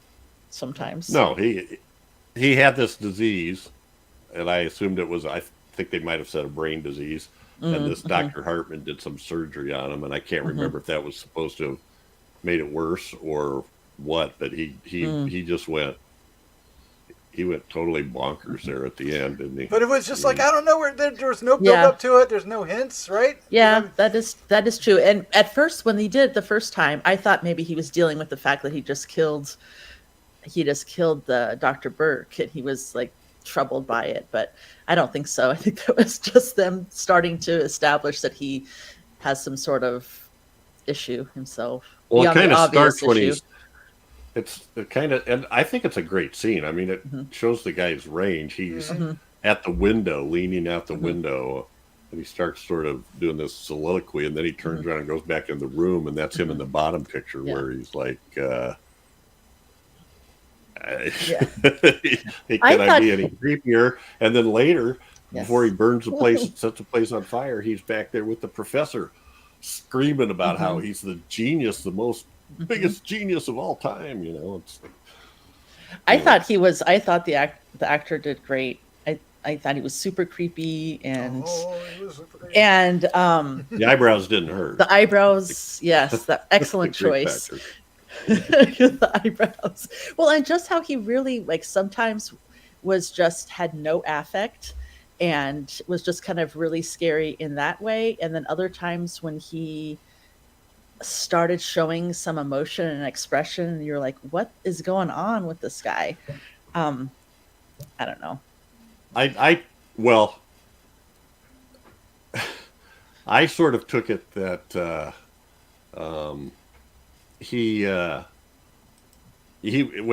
D: sometimes.
A: No, he had this disease, and I assumed it was. I think they might have said a brain disease, and this Dr. Hartman did some surgery on him, and I can't remember if that was supposed to have made it worse or what. But he just went. He went totally bonkers there at the end, didn't he?
E: But it was just like I don't know where there was no build up to it. There's no hints, right?
D: Yeah, that is true. And at first, when he did it the first time, I thought maybe he was dealing with the fact that he just killed the Dr. Burke, and he was like troubled by it. But I don't think so. I think that was just them starting to establish that he has some sort of issue himself.
A: Well, it
D: beyond the
A: kind of
D: obvious
A: starts when
D: issue.
A: it's kind of, and I think it's a great scene. I mean, it shows the guy's range. He's at the window, leaning out the window, and he starts sort of doing this soliloquy, and then he turns around and goes back in the room, and that's him in the bottom picture where he's like, "Can I be any creepier?" And then later, before he burns the place, sets the place on fire, he's back there with the professor, screaming about how he's the genius, the most biggest genius of all time. You know, it's.
D: I thought the actor did great. I thought he was super creepy and
A: The eyebrows didn't hurt.
D: the eyebrows, yes, the excellent
A: Great
D: choice.
A: factor.
D: The eyebrows. Well, and just how he really like sometimes was just had no affect and was just kind of really scary in that way. And then other times when he started showing some emotion and expression, you're like, what is going on with this guy? I don't know.
A: Well, I sort of took it that he when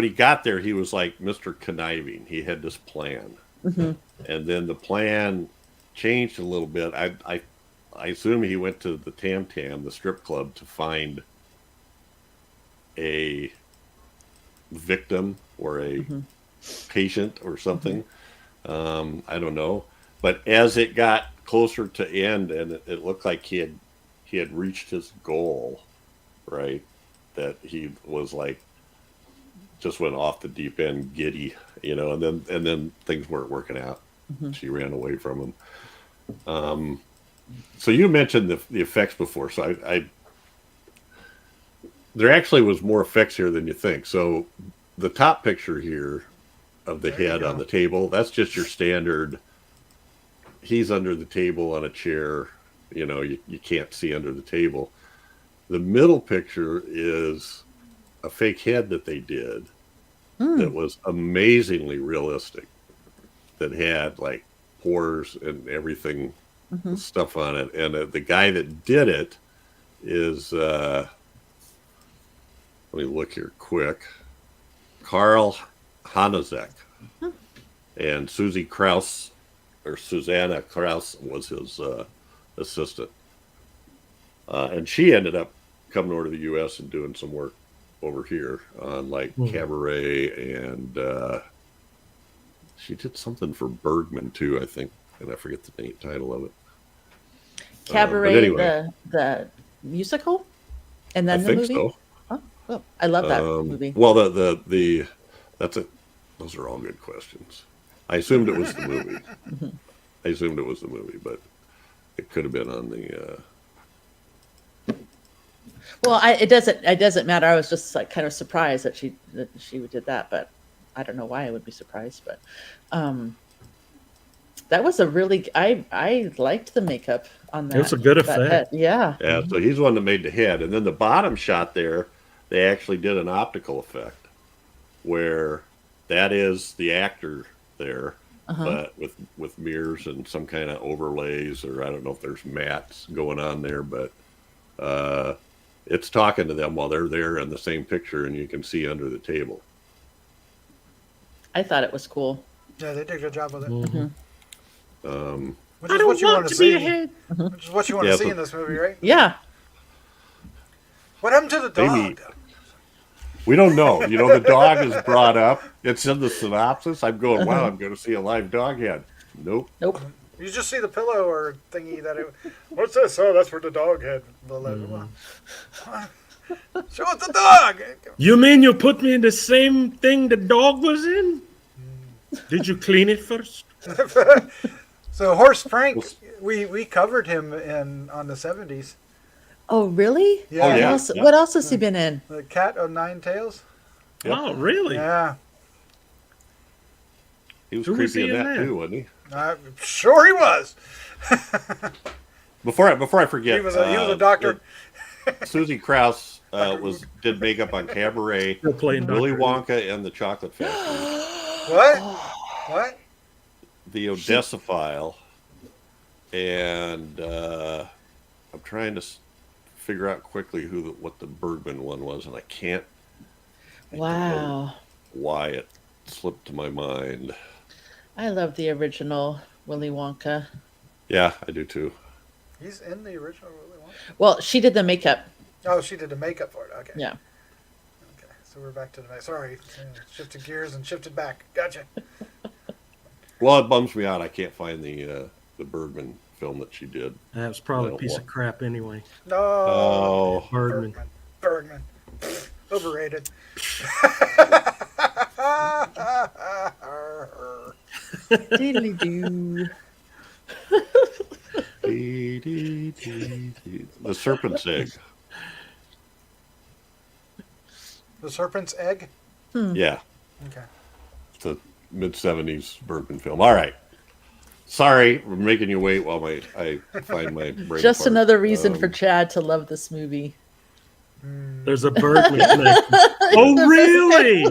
A: he got there, he was like Mr. Conniving. He had this plan, and then the plan changed a little bit. I assume he went to the Tam Tam, the strip club, to find a victim or a patient or something. I don't know, but as it got closer to end, and it looked like he had reached his goal, right? That he was like just went off the deep end, giddy, you know, and then things weren't working out. She ran away from him. So you mentioned the effects before, so there actually was more effects here than you think. So the top picture here of the
E: There you
A: head
E: go.
A: on the table, that's just your standard. He's under the table on a chair. You can't see under the table. The middle picture is a fake head that they did that was amazingly realistic, that had like pores and everything, stuff on it. And the guy that did it is, let me look here quick, Carl Hanezek. And Susie Kraus, or Susanna Kraus, was his assistant. And she ended up coming over to the U.S. and doing some work over here on like Cabaret, and she did something for Bergman too, I think, and I forget the title of it.
D: Cabaret,
A: anyway.
D: the musical, and then
A: I
D: the
A: think
D: movie.
A: so.
D: Oh, well, I love that movie.
A: Well, that's it. Those are all good questions. I assumed it was the movie. But it could have been on the.
D: Well, it doesn't matter. I was just like kind of surprised that she did that, but I don't know why I would be surprised. But that was a really I liked the makeup on that.
F: It was a good
D: that
F: effect.
D: head. Yeah.
A: Yeah, so he's the one that made the head, and then the bottom shot there, they actually did an optical effect, where that is the actor there, but with mirrors and some kind of overlays, or I don't know if there's mats going on there, but it's talking to them while they're there in the same picture, and you can see under the table.
D: I thought it was cool.
E: Yeah, they did a good job with it. Which
B: I
E: is
B: don't
E: what you
B: want
E: want
B: to
E: to
B: be
E: see.
B: ahead.
E: Which is what you want
A: Yeah,
E: to see
A: so-
E: in this movie, right?
D: Yeah.
E: What happened to the dog?
A: Maybe. We don't know. The dog is brought up. It's in the synopsis. I'm going, wow, I'm going to see a live dog head. Nope.
D: Nope.
E: You just see the pillow or thingy that it. What's this? Oh, that's where the dog head. Show us the dog.
F: You mean you put me in the same thing the dog was in? Did you clean it first?
E: So Horse Frank, we covered him on the 70s.
D: Oh, really?
E: Yeah.
A: Oh, yeah.
D: What else has he been in?
E: The Cat of Nine Tails.
A: Yep.
F: Oh, really?
E: Yeah.
A: He was
F: Who was
A: creepy
F: he
A: in
F: in
A: that
F: that?
A: too, wasn't he?
E: Sure he was.
A: Before I forget,
E: He was a doctor.
A: Susie Kraus did makeup on Cabaret,
F: Still playing
A: Willy
F: Dr.
A: Wonka, and the Chocolate Factory.
E: What? What?
A: The Odessa File, and I'm trying to figure out quickly what the Bergman one was, and I can't. I don't know
D: Wow.
A: why it slipped to my mind.
D: I love the original Willy Wonka.
A: Yeah, I do too.
E: He's in the original Willy Wonka.
D: Well, she did the makeup.
E: Oh, she did the makeup for it. Okay.
D: Yeah.
E: Okay. So we're back to the. Sorry, shifted gears and shifted back. Gotcha.
A: Well, it bums me out. I can't find the Bergman film that she did.
F: That was probably a
A: No,
F: piece
A: well.
F: of crap anyway.
E: No.
A: Oh,
F: Bergman.
E: Bergman. Overrated.
D: Diddly doo.
A: The Serpent's Egg.
E: The Serpent's Egg.
A: Yeah,
E: Okay.
A: it's a mid-70s Bergman film. All right. Sorry, we're making you wait while I find my brain.
D: Just
A: part.
D: another reason for Chad to love this movie.
F: There's a Bergman connection. Oh, really?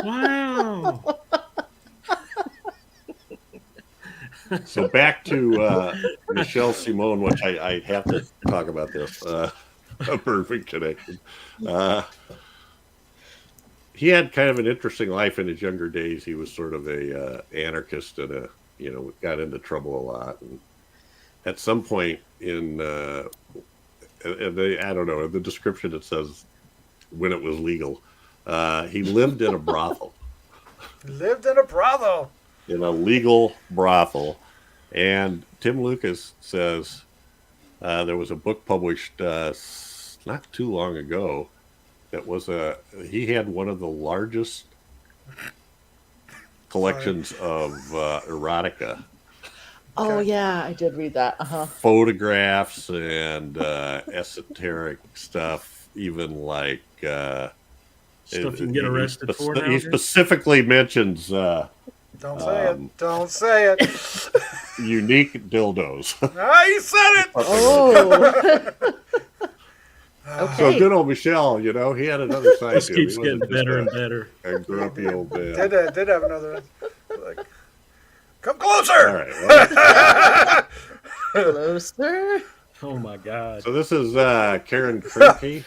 F: Wow.
A: So back to Michelle Simone, which I have to talk about this. A perfect connection. He had kind of an interesting life in his younger days. He was sort of a anarchist and got into trouble a lot. And at some point in, I don't know, in the description it says when it was legal, he lived in a brothel.
E: Lived in a brothel.
A: In a legal brothel. And Tim Lucas says there was a book published not too long ago that was he had one of the largest collections of erotica.
D: Oh, yeah, I did read that. Photographs
A: and esoteric stuff, even like
F: Stuff you can get arrested for
A: he
F: nowadays?
A: specifically mentions
E: Don't say it. Don't say it.
A: unique dildos.
E: I said it.
D: Oh.
A: So
D: Okay.
A: good old Michelle, he had another side
F: This
A: to him.
F: keeps
A: He
F: getting
A: wasn't just
F: better and better.
A: a grumpy old man.
E: Did have another like, come closer.
A: All right. Well,
D: Closer.
F: Oh my God.
A: so this is Karen Krinke,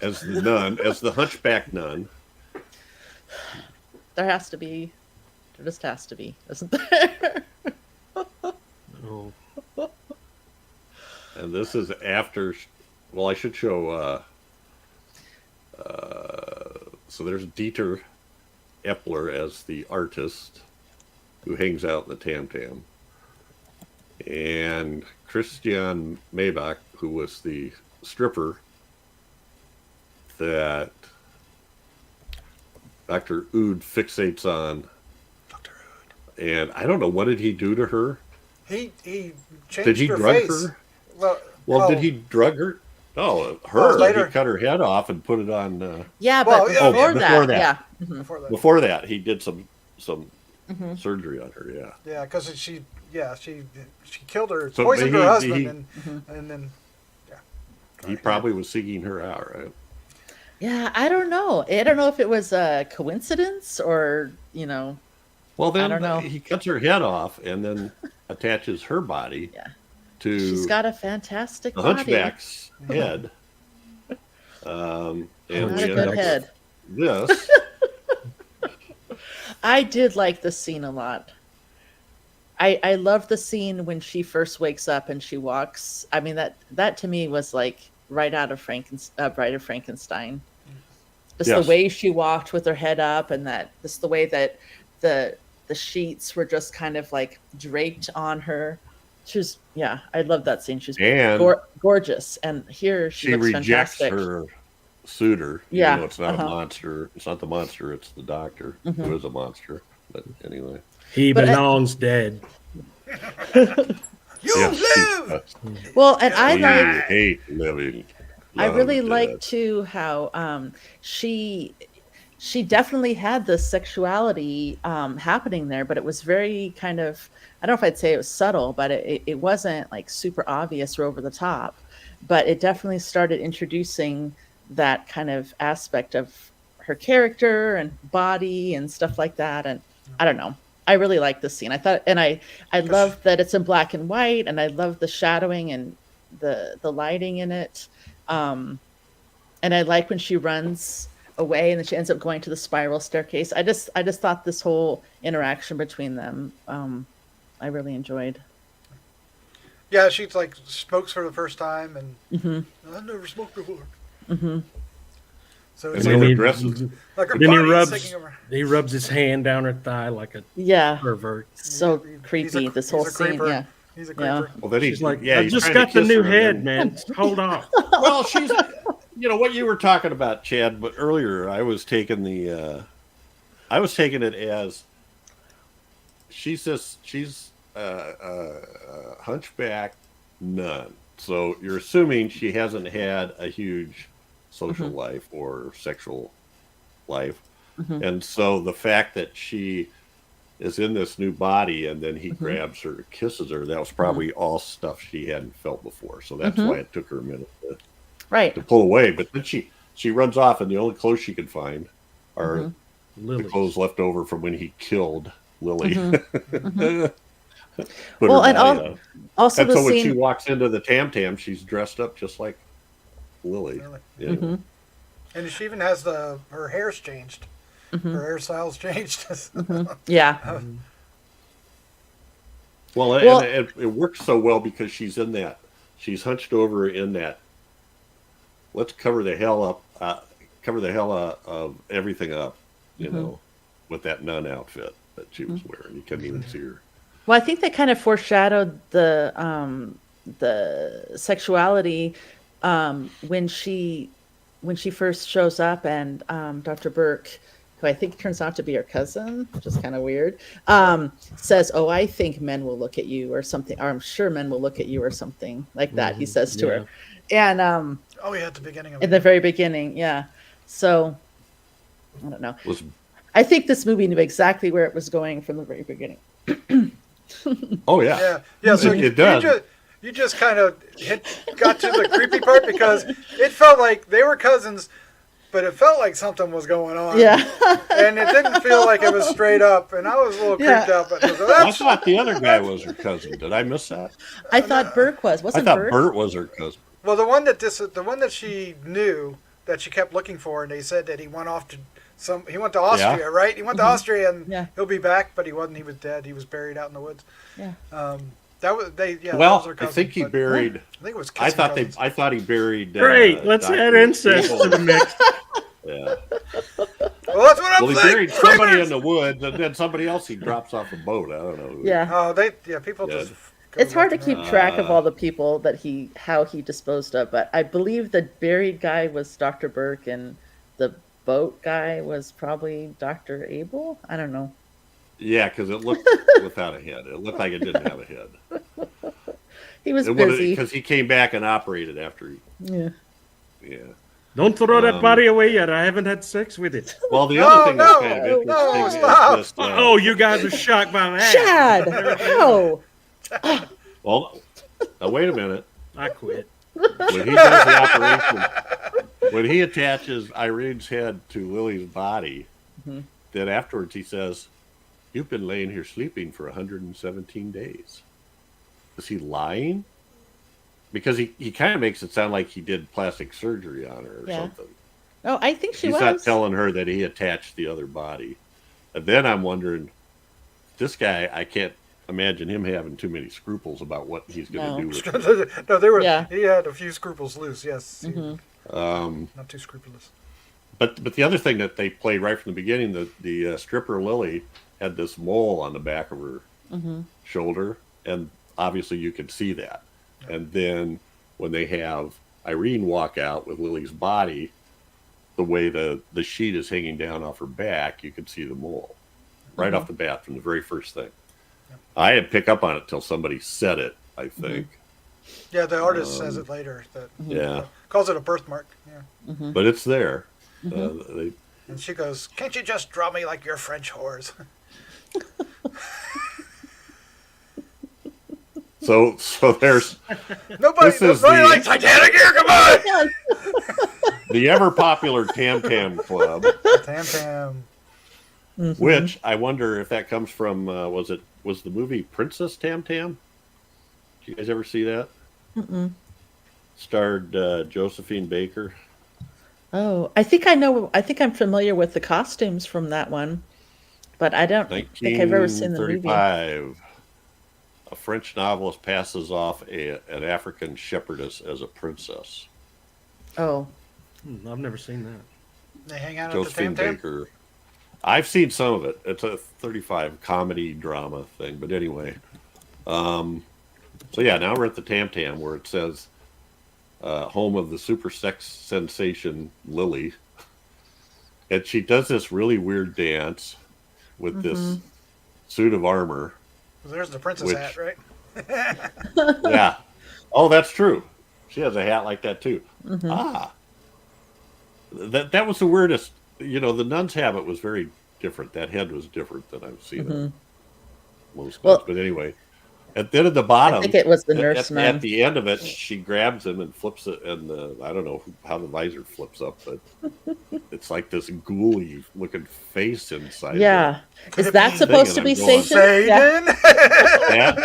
A: as the hunchback nun.
D: There just has to be, isn't there?
F: Oh.
A: And this is after. Well, I should show. So there's Dieter Epler as the artist who hangs out in the Tam Tam, and Christian Maybach, who was the stripper that Dr. Ood fixates on.
E: Dr. Ood.
A: And I don't know, what did he do to her?
E: He changed
A: Did he
E: her
A: drug
E: face.
A: her?
E: Well,
A: Did he drug her? No, her.
E: Well, later.
A: He cut her head off and put it on.
D: Yeah,
E: Well,
D: but
E: yeah,
D: before,
A: before
D: that,
A: that.
D: yeah. Mhm.
E: before that?
A: Before that, he did some
D: Mhm.
A: surgery on her. Yeah.
E: Yeah, because she killed her,
A: So
E: poisoned her husband,
A: he-
E: and then
A: He probably was seeking her out, right?
D: Yeah, I don't know. I don't know if it was a coincidence or,
A: Well, then
D: I don't know.
A: he cuts her head off and then attaches her body
D: Yeah.
A: to
D: she's got a fantastic
A: the
D: body.
A: hunchback's head. And
D: Not
A: we
D: a
A: end
D: good
A: up
D: head.
A: with this.
D: I did like the scene a lot. I love the scene when she first wakes up and she walks. I mean, that to me was like right out of Bride of Frankenstein. Just
A: Yes.
D: the way she walked with her head up, and just the way that the sheets were just kind of like draped on her. I love that scene. She's
A: And
D: gorgeous, and here she
A: she
D: looks
A: rejects
D: fantastic.
A: her suitor.
D: Yeah,
A: Even though it's not
D: uh-huh.
A: a monster. It's not the monster. It's the doctor who is a monster. But anyway.
F: He
D: But
F: belongs dead.
E: you
A: Yes,
E: live.
D: Well, and I
A: we
D: like.
A: hate living.
D: I really
A: Love
D: like
A: dead.
D: too how she definitely had the sexuality happening there, but it was very kind of, I don't know if I'd say it was subtle, but it wasn't like super obvious or over the top, but it definitely started introducing that kind of aspect of her character and body and stuff like that. And I don't know. I really like this scene. I thought, and I love that it's in black and white, and I love the shadowing and the lighting in it. And I like when she runs away and then she ends up going to the spiral staircase. I just thought this whole interaction between them, I really enjoyed.
E: Yeah, she's like smokes for the first time, and
D: Mm-hmm.
E: I've never smoked before.
D: Mm-hmm.
E: So
A: And
E: it's
A: then
E: like,
A: he dresses.
E: like her
F: Then he
E: body is
F: rubs,
E: taking over.
F: he rubs his hand down her thigh like a
D: Yeah,
F: pervert.
D: so
E: He's a-
D: creepy. This whole
E: he's a
D: scene.
E: creeper.
D: Yeah.
E: He's a
D: Yeah.
E: creeper.
A: Well, then
F: She's
A: he's
F: like,
A: yeah,
F: I
A: he's
F: just
A: trying to
F: got the
A: kiss
F: new
A: her, and
F: head,
A: then-
F: man. Hold on.
A: Well, she's, what you were talking about, Chad, but earlier I was taking it as she's a hunchback nun. So you're assuming she hasn't had a huge social life or sexual life.
D: Mhm.
A: And so the fact that she is in this new body and then he grabs her, kisses her, that was probably all stuff she hadn't felt before. So that's why it took her a minute
D: Right.
A: to pull away. But then she runs off, and the only clothes she can find are
F: Lily.
A: the clothes left over from when he killed Lily. Put
D: Well,
A: her
D: and
A: body on.
D: also
A: And
D: the
A: so when she
D: scene.
A: walks into the Tam Tam, she's dressed up just like Lily.
E: Really.
A: Yeah.
D: Mm-hmm.
E: And she even has her hair's changed. Her hairstyle's changed.
D: Yeah.
A: Well,
D: Well-
A: and it works so well because she's hunched over in that. Let's cover the hell of everything up, with that nun outfit that she was wearing. You couldn't even see her.
D: Well, I think they kind of foreshadowed the sexuality when she first shows up, and Dr. Burke, who I think turns out to be her cousin, which is kind of weird, says, "Oh, I think men will look at you," or something, or "I'm sure men will look at you," or something like that. He says to her, And
E: Oh yeah, at the beginning of
D: in
E: it.
D: the very beginning, yeah. So I don't know.
A: Was
D: I think this movie knew exactly where it was going from the very beginning.
A: oh yeah.
E: Yeah, yeah. So
A: It does.
E: you just kind of got to the creepy part because it felt like they were cousins, but it felt like something was going on.
D: Yeah.
E: And it didn't feel like it was straight up, and I was a little creeped
D: Yeah.
E: out. But
A: I
E: that's
A: thought the other guy was her cousin. Did I miss that?
D: I thought Burke was.
A: I
D: Wasn't
A: thought
D: Burke?
A: Bert was her cousin.
E: well, the one that she knew that she kept looking for, and they said that he went off to he went to Austria, right? He went to Austria, and
D: Yeah.
E: he'll be back, but he wasn't. He was dead. He was buried out in the woods.
D: Yeah.
E: That was they. Yeah. that was
A: Well,
E: her
A: I
E: cousin,
A: think he
E: but
A: baried.
E: I think it was.
A: I
E: kissing
A: thought he buried.
F: Great. Let's add
A: Dr.
F: incest to the mix.
A: Yeah.
E: Well, that's what I'm
A: Well, he
E: saying.
A: buried somebody
E: Creepers!
A: in the woods, and then somebody else he drops off a boat. I don't know.
D: Yeah.
E: Oh, people
A: Yeah.
E: just. go
D: It's hard to
E: looking
D: keep
E: around.
D: track of all the people that how he disposed of, but I believe the buried guy was Dr. Burke and the boat guy was probably Dr. Abel. I don't know.
A: Yeah, because it looked without a head. It looked like it didn't have a head.
D: He was busy.
A: Because he came back and operated after he.
D: Yeah.
A: Yeah.
F: Don't throw that body away yet. I haven't had sex with it.
A: Well, the other thing that's kind of
E: no,
A: interesting
E: stop.
A: is this.
F: Oh, you guys are shocked by that.
D: Chad! How?
A: Well, now wait a minute.
F: I quit.
A: When he does the operation, when he attaches Irene's head to Lily's body, then afterwards he says, "You've been laying here sleeping for 117 days." Is he lying? Because he kind of makes it sound like he did plastic surgery on her or
D: Yeah.
A: something.
D: Oh, I think she
A: He's
D: was.
A: not telling her that he attached the other body. And then I'm wondering, this guy, I can't imagine him having too many scruples about what he's going to do with it.
E: No, they were.
D: Yeah.
E: He had a few scruples loose. Yes.
A: Um,
E: Not too scrupulous.
A: But the other thing that they played right from the beginning, the stripper Lily had this mole on the back of her shoulder, and obviously you could see that. And then when they have Irene walk out with Lily's body, the way the sheet is hanging down off her back, you could see the mole right off the bat from the very first thing. I didn't pick up on it till somebody said it, I think.
E: Yeah, the artist says it later. That
A: Yeah.
E: calls it a birthmark. Yeah.
A: But it's there. They,
E: And she goes, "Can't you just draw me like your French whores?"
A: so there's
E: Nobody
A: This is
E: nobody
A: the-
E: likes Titanic here. Come on.
A: the ever popular Tam Tam Club.
E: Tam Tam.
A: Which I wonder if that comes from was the movie Princess Tam Tam? Did you guys ever see that? Starred Josephine Baker.
D: Oh, I think I know. I think I'm familiar with the costumes from that one, but I don't think I've ever seen the movie.
A: 1935. A French novelist passes off an African shepherdess as a princess.
D: Oh,
F: I've never seen that.
E: They hang out
A: Josephine
E: at the Tam Tam.
A: Baker. I've seen some of it. It's a 35 comedy drama thing. But anyway. So yeah, now we're at the Tam Tam where it says home of the super sex sensation Lily. And she does this really weird dance with this suit of armor.
E: There's the princess
A: Which-
E: hat, right?
A: Yeah. Oh, that's true. She has a hat like that too. Ah. That was the weirdest. You know, the nun's habit was very different. That head was different than I've seen it most
D: Well,
A: nuns. But anyway, and then at the bottom,
D: I think it was the nurse
A: at
D: nun.
A: the end of it, she grabs him and flips it, and I don't know how the visor flips up, but it's like this ghouly looking face inside.
D: Yeah.
E: Could
D: Is
E: it
D: that
E: be-
D: supposed to be
A: Thinking I'm
D: Satan? Yeah.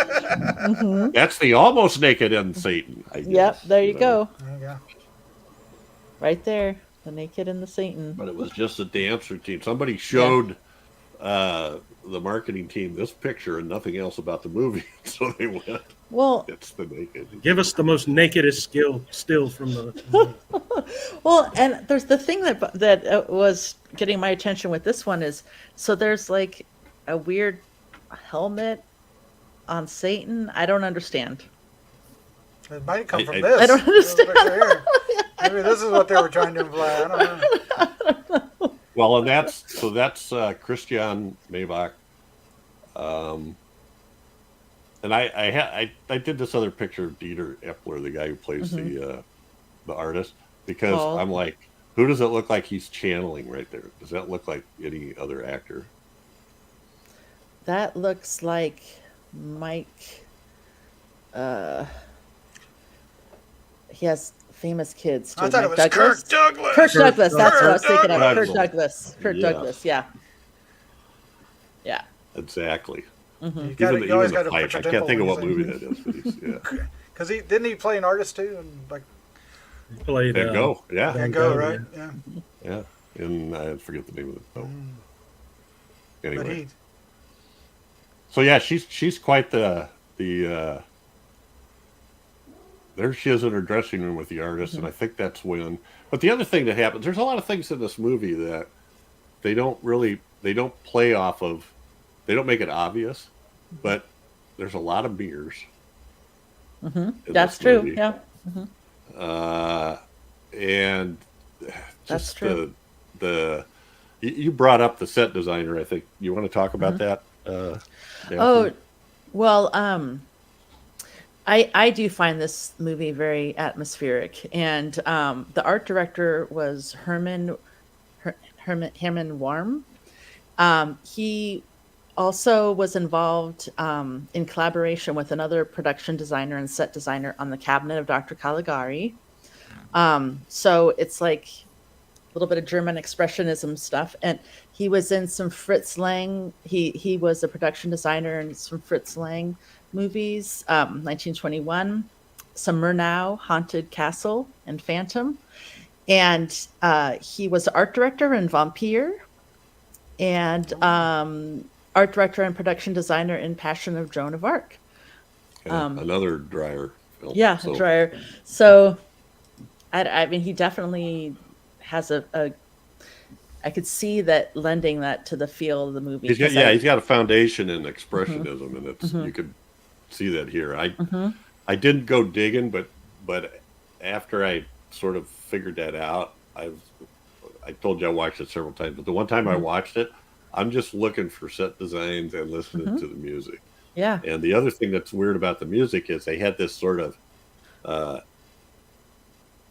E: Satan.
A: That's the almost naked end Satan. I guess,
D: Yep. There you
A: know.
D: go.
E: There you go.
D: Right there. The naked and the Satan.
A: But it was just a dance routine. Somebody showed the marketing team this picture and nothing else about the movie, so they went,
D: Well,
A: "It's the naked."
F: Give us the most nakedest still from the.
D: well, and there's the thing that was getting my attention with this one is so there's like a weird helmet on Satan. I don't understand.
E: It might come from
A: I-
E: this.
D: I don't understand.
E: This picture here. Maybe this is what they were trying to imply. I don't know.
A: Well, and that's Christian Maybach. And I did this other picture of Dieter Epler, the guy who plays the the artist, because
D: Paul.
A: I'm like, who does it look like he's channeling right there? Does that look like any other actor?
D: That looks like Mike. He has famous kids too.
E: I thought it
D: Mike
E: was
D: Douglas.
E: Kirk Douglas.
D: Kirk Douglas. That's what I was thinking of.
A: Douglas.
D: Kirk Douglas. Kirk
A: Yeah.
D: Douglas. Yeah. Yeah.
A: Exactly.
E: You,
A: Even
E: always
A: the
E: got to
A: pipe.
E: put your
A: I can't think of what
E: dimple
A: movie
E: in
A: that is, but he's, yeah.
E: Because didn't he play an artist too? And like
F: Played
A: Van Gogh. Yeah.
E: Van
F: Gogh,
E: Gogh, right? Yeah.
A: Yeah. And I forget the name of it though.
E: But
A: Anyway.
E: he,
A: So yeah, she's quite the there she is in her dressing room with the artist, and I think that's when. But the other thing that happens, there's a lot of things in this movie that they don't play off of. They don't make it obvious, but there's a lot of beers. in
D: That's
A: this
D: true.
A: movie.
D: Yeah.
A: And
D: That's
A: just
D: true.
A: you brought up the set designer. I think you want to talk about that. Daphne?
D: Oh, well, I do find this movie very atmospheric, and the art director was Herman Warm. He also was involved in collaboration with another production designer and set designer on the Cabinet of Dr. Caligari. So it's like a little bit of German expressionism stuff, and he was in some Fritz Lang. He was a production designer in some Fritz Lang movies, 1921, some Murnau, Haunted Castle, and Phantom. And he was art director in Vampire, and art director and production designer in Passion of Joan of Arc.
A: And another Dreyer film.
D: Yeah,
A: So,
D: Dreyer. So, I mean, he definitely has I could see that lending that to the feel of the movie.
A: he's got
D: 'cause
A: he's got a foundation in expressionism, and it's you could see that here. I didn't go digging, but after I sort of figured that out, I told you I watched it several times, but the one time I watched it, I'm just looking for set designs and listening to the music.
D: Yeah.
A: And the other thing that's weird about the music is they had this sort of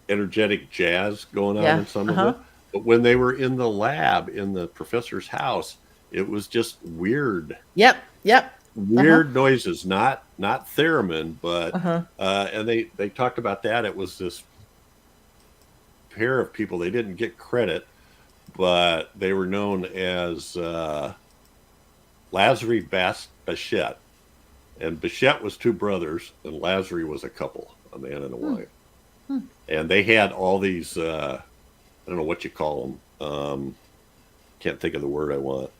A: energetic jazz going on in some of it. But when they were in the lab in the professor's house, it was just weird.
D: Yep.
A: Weird noises, not theremin, but and they talked about that. It was this pair of people. They didn't get credit, but they were known as Lazary Bichette. And Bichette was two brothers, and Lazary was a couple, a man and a wife. And they had all these, I don't know what you call them. Can't think of the word I want.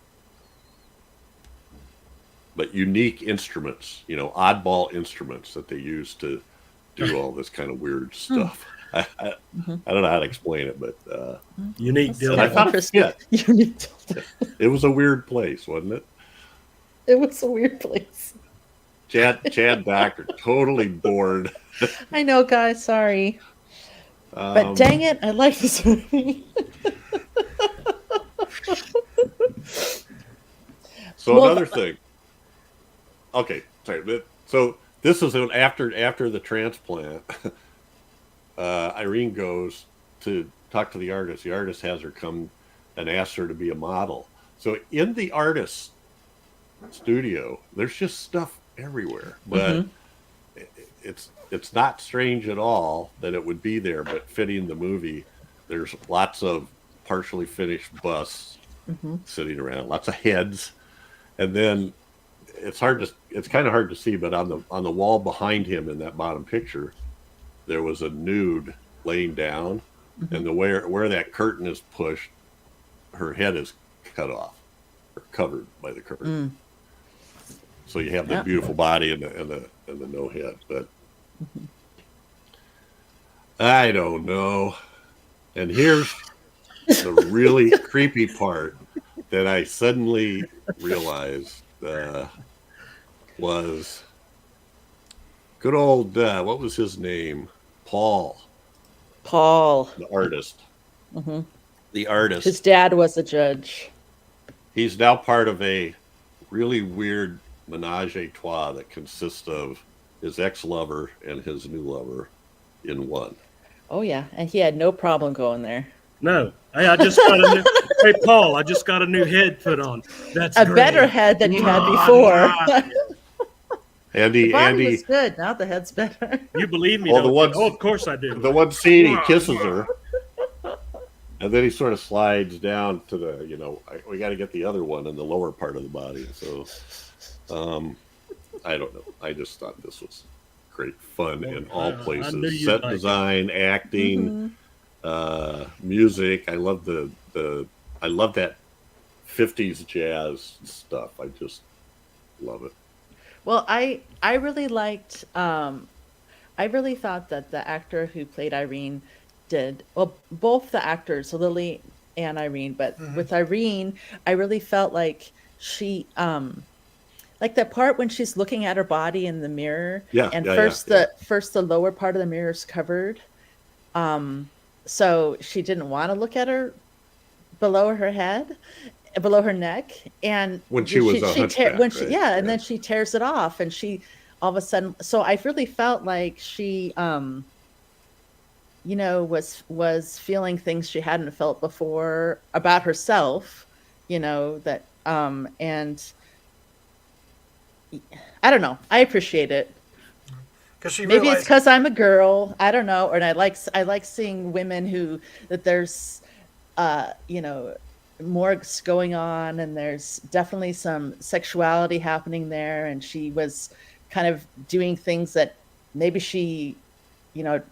A: But unique instruments, oddball instruments that they used to do all this kind of weird stuff. I don't know how to explain it, but
F: Unique
D: That's
F: deal.
D: kind of interesting.
A: Yeah.
D: Unique dildo.
A: It was a weird place, wasn't it?
D: It was a weird place.
A: Chad Doctor, totally bored.
D: I know, guys. Sorry. But dang it, I like this movie.
A: So
D: Well,
A: another thing. Okay, sorry. So this is after the transplant. Irene goes to talk to the artist. The artist has her come and asks her to be a model. So in the artist's studio, there's just stuff everywhere. But it's not strange at all that it would be there, but fitting the movie, there's lots of partially finished busts sitting around, lots of heads. And then it's kind of hard to see, but on the wall behind him in that bottom picture, there was a nude laying down, and where that curtain is pushed, her head is cut off or covered by the curtain. So you have the beautiful body and the no head, but I don't know. And here's the really creepy part that I suddenly realized was good old what was his name? Paul, the artist. The artist.
D: His dad was a judge.
A: He's now part of a really weird menage a trois that consists of his ex-lover and his new lover in one.
D: Oh yeah, and he had no problem going there.
F: No, hey, I just got a new. Hey, Paul, I just got a new head put on. That's
D: A
F: great.
D: better head than you had
F: Ah,
D: before. The
A: Andy,
D: body was
A: Andy,
D: good. Now the head's better.
F: You believe me?
A: Well, the
F: don't you?
A: ones-
F: Oh, of course I do.
A: the one scene he kisses her, and then he sort of slides down to the, we got to get the other one in the lower part of the body. So, I don't know. I just thought this was great fun in all
F: I knew
A: places.
F: you'd
A: Set
F: like it.
A: design, acting, music. I love I love that 50s jazz stuff. I just love it.
D: Well, I really liked. I really thought that the actor who played Irene did well. Both the actors, Lily and Irene, but with Irene, I really felt like she, like that part when she's looking at her body in the mirror.
A: Yeah,
D: And
A: yeah,
D: first
A: yeah,
D: the lower part of the mirror is covered, so she didn't want to look at her below her head, below her neck, and
A: When she was a hunchback,
D: when she
A: right?
D: yeah, and
A: Yeah.
D: then she tears it off, and she all of a sudden. So I really felt like she, was feeling things she hadn't felt before about herself, that and I don't know. I appreciate it.
E: Because she
D: Maybe it's
E: realized
D: because I'm a girl. I don't know. And I like seeing women that there's, more going on, and there's definitely some sexuality happening there. And she was kind of doing things that maybe she,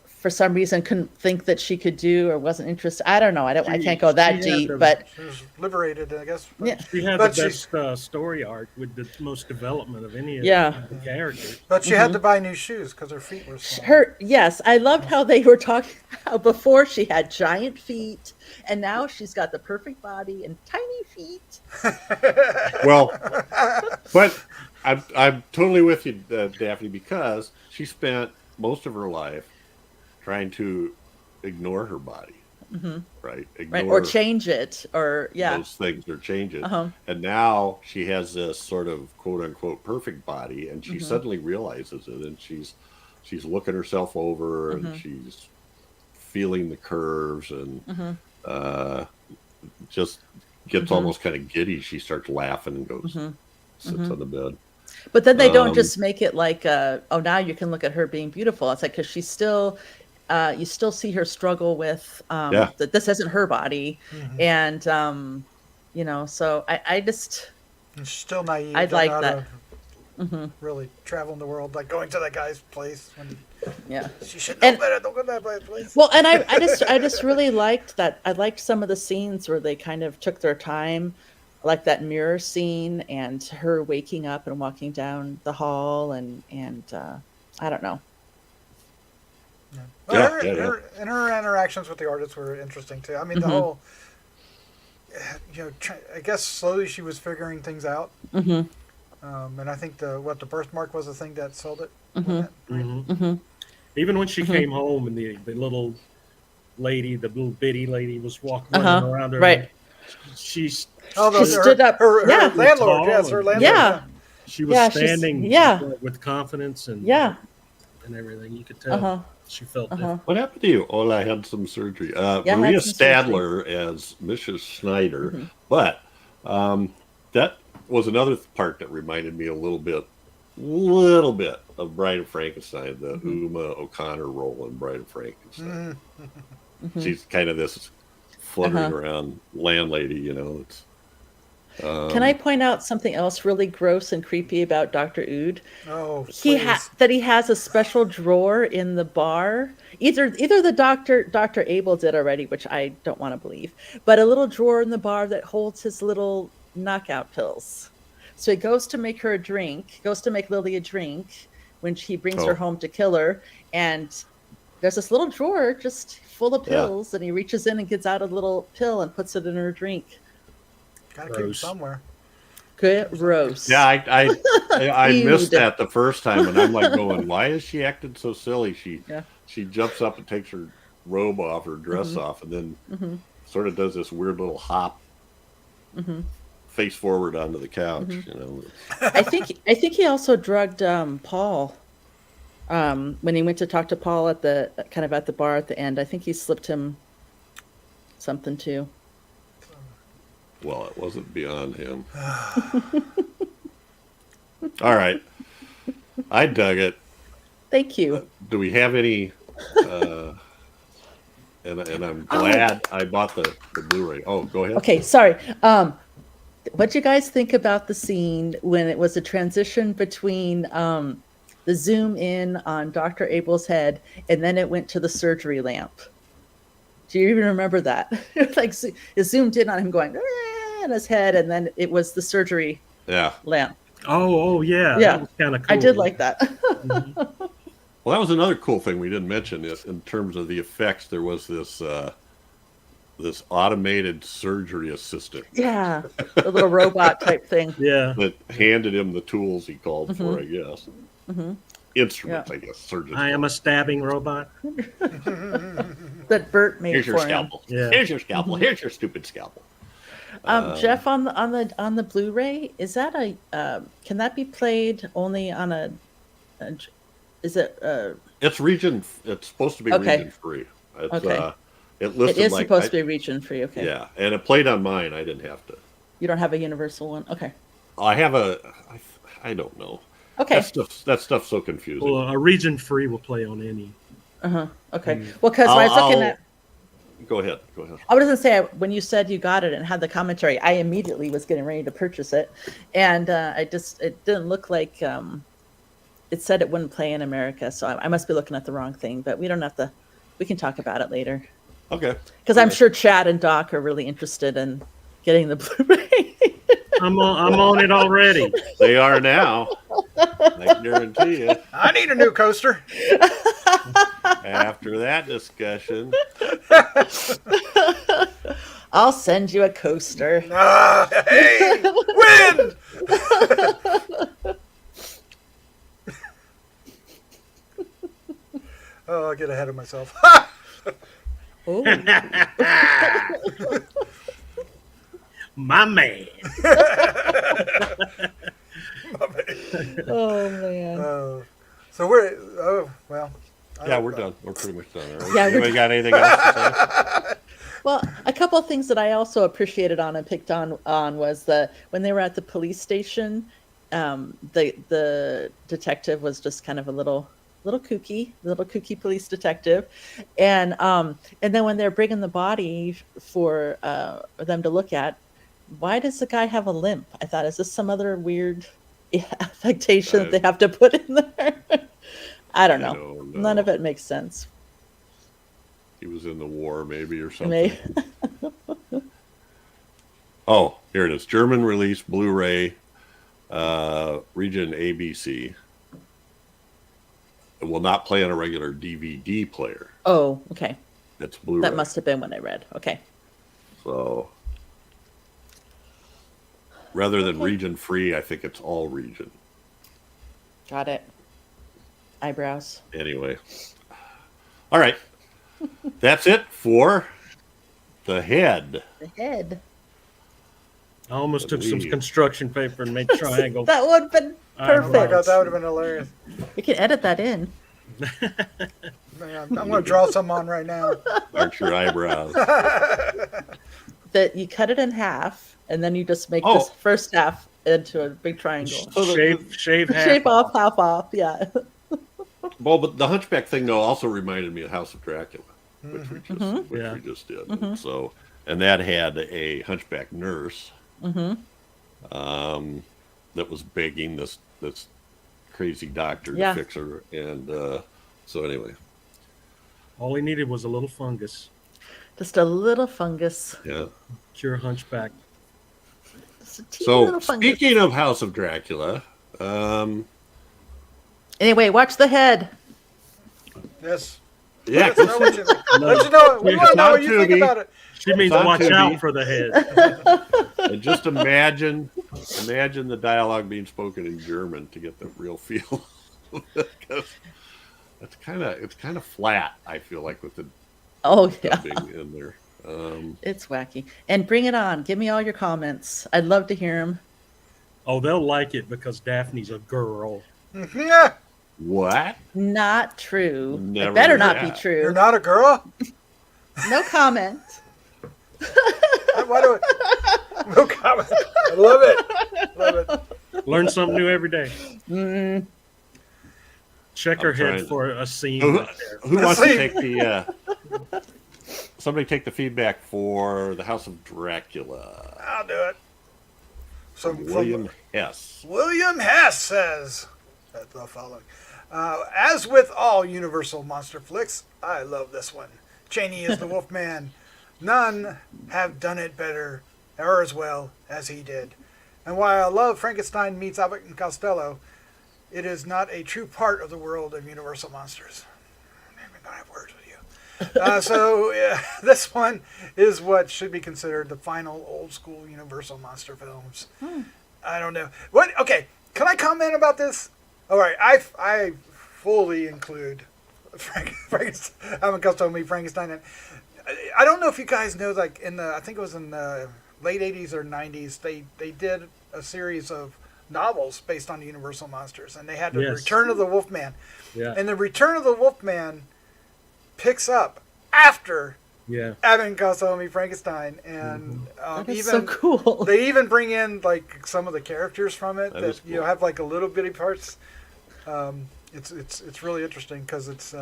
D: for some reason couldn't think that she could do or wasn't interested. I don't know. I can't go
F: She
D: that
F: had
D: deep,
F: the-
D: but
E: she was liberated, I guess.
D: yeah.
F: She had
E: But
F: the
E: she-
F: best story arc with the most development of any of
D: Yeah.
F: the characters.
E: But she had to buy new shoes because her feet were small.
D: Yes, I loved how they were talking how before she had giant feet, and now she's got the perfect body and tiny feet.
A: Well, but I'm totally with you, Daphne, because she spent most of her life trying to ignore her body, right?
D: Right, or change it, or
A: those things or change it.
D: Uh-huh.
A: And now she has this sort of quote unquote perfect body, and she suddenly realizes it, and she's looking herself over, and she's feeling the curves, and just gets almost kind of giddy. She starts laughing and goes sits on the bed.
D: But then they don't just make it like, now you can look at her being beautiful. It's like, because she's still, you still see her struggle with that this isn't her body, and so I just
E: And she's still naive.
D: I'd
E: don't
D: like
E: know
D: that.
E: how to Really traveling the world, like going to that guy's place. When
D: yeah.
E: she should know
D: And-
E: better. Don't go to that guy's place.
D: Well, and I just really liked that. I liked some of the scenes where they kind of took their time, like that mirror scene and her waking up and walking down the hall, and I don't know.
E: But
A: Yeah,
E: her interactions with the artists were interesting too. I mean, the whole, I guess slowly she was figuring things out. And I think the birthmark was the thing that sold it. wasn't it?
F: Even when she came home and the little lady, the little bitty lady, was walking around her,
D: Right.
F: She's
E: Oh,
D: She stood up.
E: Her
D: Yeah.
E: landlord,
F: Tall
E: yes, her
F: and-
E: landlord.
D: Yeah.
F: she was
D: Yeah, she's-
F: standing
D: yeah.
F: with confidence and
D: Yeah.
F: and everything. You could tell she felt different.
A: What happened to you? Oh, I had some surgery.
D: I
A: Maria
D: had some surgery.
A: Stadler as Mrs. Snyder, but that was another part that reminded me a little bit of Bride of Frankenstein, the Uma O'Connor role in Bride of Frankenstein. She's kind of this fluttering around landlady, It's,
D: Can I point out something else really gross and creepy about Dr. Ood?
E: Oh,
D: He
E: please.
D: that he has a special drawer in the bar. Either the Dr. Abel did already, which I don't want to believe, but a little drawer in the bar that holds his little knockout pills. So he goes to make Lily a drink when he brings her home to kill her, and there's this little drawer just full of pills, and he reaches in and gets out a little pill and puts it in her drink.
E: Gotta keep him
F: Gross.
E: somewhere.
D: Gross.
A: yeah, I missed
D: Ood.
A: that the first time, and I'm like going, why is she acting so silly?
D: Yeah.
A: She jumps up and takes her robe off, her dress off, and then sort of does this weird little hop face forward onto the couch.
D: I think he also drugged Paul. When he went to talk to Paul at the bar at the end, I think he slipped him something too.
A: Well, it wasn't beyond him. All right. I dug it.
D: Thank you.
A: Do we have any? And I'm glad I bought the Blu-ray. Oh, go ahead.
D: Okay, sorry. What'd you guys think about the scene when it was a transition between the zoom in on Dr. Abel's head and then it went to the surgery lamp? Do you even remember that? It was like it zoomed in on him going in his head, and then it was the surgery lamp.
F: Oh yeah.
D: Yeah.
F: That was kind of cool.
D: I did like that.
A: Well, that was another cool thing we didn't mention is in terms of the effects. There was this this automated surgery assistant
D: Yeah, the little robot type thing.
F: Yeah.
A: that handed him the tools he called for, I guess. Instruments,
D: Yeah.
A: I guess. Surgeons.
F: I am a stabbing robot.
D: That Bert made
A: Here's your
D: for him.
A: scalpel.
F: Yeah.
A: Here's your scalpel. Here's your stupid scalpel.
D: Jeff, on the Blu-ray, is that can that be played only on is it
A: It's region. It's supposed to be
D: Okay.
A: region free. It's,
D: Okay.
A: It
D: it
A: listed
D: is
A: like
D: supposed to be region free? Okay.
A: Yeah, and it played on mine. I didn't have to.
D: You don't have a universal one? Okay.
A: I have a. I don't know.
D: Okay.
A: That stuff's so confusing.
F: Well, a region free will play on any.
D: Okay. Well, because when I was looking at,
A: Go ahead.
D: I was gonna say when you said you got it and had the commentary, I immediately was getting ready to purchase it, and it didn't look like it said it wouldn't play in America, so I must be looking at the wrong thing. But we don't have to. We can talk about it later
A: Okay.
D: because I'm sure Chad and Doc are really interested in getting the Blu-ray.
F: I'm on it already.
A: They are now. I guarantee you.
E: I need a new coaster.
A: After that discussion,
D: I'll send you a coaster.
E: Hey, win! Oh, I'll get ahead of myself.
D: Oh,
F: My man.
D: oh man.
E: So we're well.
A: yeah, we're done. We're pretty much done. Right?
D: Yeah, we're
A: Anybody got anything else to say?
D: Well, a couple of things that I also appreciated and picked on was when they were at the police station, the detective was just kind of a little kooky police detective, and then when they're bringing the body for them to look at, why does the guy have a limp? I thought, is this some other weird affectation that they have to put in there? I don't know.
A: don't know.
D: None of it makes sense.
A: He was in the war, maybe, or something.
D: Maybe.
A: Oh, here it is. German release, Blu-ray, region ABC. It will not play on a regular DVD player.
D: Oh, okay.
A: It's Blu-ray.
D: That must have been what I read. Okay.
A: So, rather than region free, I think it's all region.
D: Got it. Eyebrows.
A: Anyway. All right. That's it for the head.
D: The head.
F: I almost took some
A: Believe.
F: construction paper and made triangles.
D: That would have been
E: Oh my
D: perfect.
E: god, that would have been hilarious.
D: We can edit that in.
E: Man, I'm going to draw some on right now.
A: Arch your eyebrows.
D: That you cut it in half, and then you just make
A: Oh.
D: this first half into a big triangle.
F: Shave half.
D: Shape off, half off. Yeah.
A: Well, but the Hunchback thing, though, also reminded me of House of Dracula, which we just,
F: Yeah.
A: we just did. And so, and that had a Hunchback nurse that was begging this crazy doctor
D: Yeah.
A: to fix her. And so, anyway,
F: All he needed was a little fungus.
D: Just a little fungus.
A: yeah.
F: Cure hunchback.
D: Just a teeny
A: So,
D: little fungus.
A: speaking of House of Dracula,
D: Anyway, watch the head.
E: Yes.
A: yeah,
E: Let us know what you, let us know. We want to know what you think
A: Tubi.
E: about it.
F: She means
A: It's on
F: watch
A: Tubi.
F: out for the head.
A: and just imagine the dialogue being spoken in German to get the real feel. Because it's kind of flat. I feel like with the
D: Oh yeah,
A: dubbing in there.
D: it's wacky. And bring it on. Give me all your comments. I'd love to hear them.
F: Oh, they'll like it because Daphne's a girl.
E: Yeah.
A: What?
D: Not true.
A: Never
D: It better
A: heard
D: not
A: that.
D: be true.
E: You're not a girl?
D: No comment.
E: Why do I... No comment. I love it. Love it.
F: Learn something new every day. Check her
A: I'm
F: head
A: trying-
F: for a scene
A: Who,
F: right there.
A: who wants to
E: See.
A: take the? Somebody take the feedback for the House of Dracula.
E: I'll do it. So
A: William Hess.
E: William Hess says the following. As with all Universal monster flicks, I love this one. Chaney is the Wolfman. None have done it better or as well as he did. And while I love Frankenstein meets Abbott and Costello, it is not a true part of the world of Universal monsters. I'm going to have words with you. This one is what should be considered the final old school Universal monster films. I don't know. What? Okay, can I comment about this? All right, I fully include Frankenstein. I'm accustomed to me Frankenstein. And I don't know if you guys know, like I think it was in the late '80s or '90s, they did a series of novels based on the Universal monsters, and they had the
F: Yes.
E: Return of the Wolfman.
F: Yeah.
E: And the Return of the Wolfman picks up after
F: Yeah.
E: Abbott and Costello meet Frankenstein, and
D: That is
E: even
D: so cool.
E: they even bring in like some of the characters from it
A: That
E: that
A: is
E: you
A: cool.
E: have like a little bitty parts. It's really interesting because it's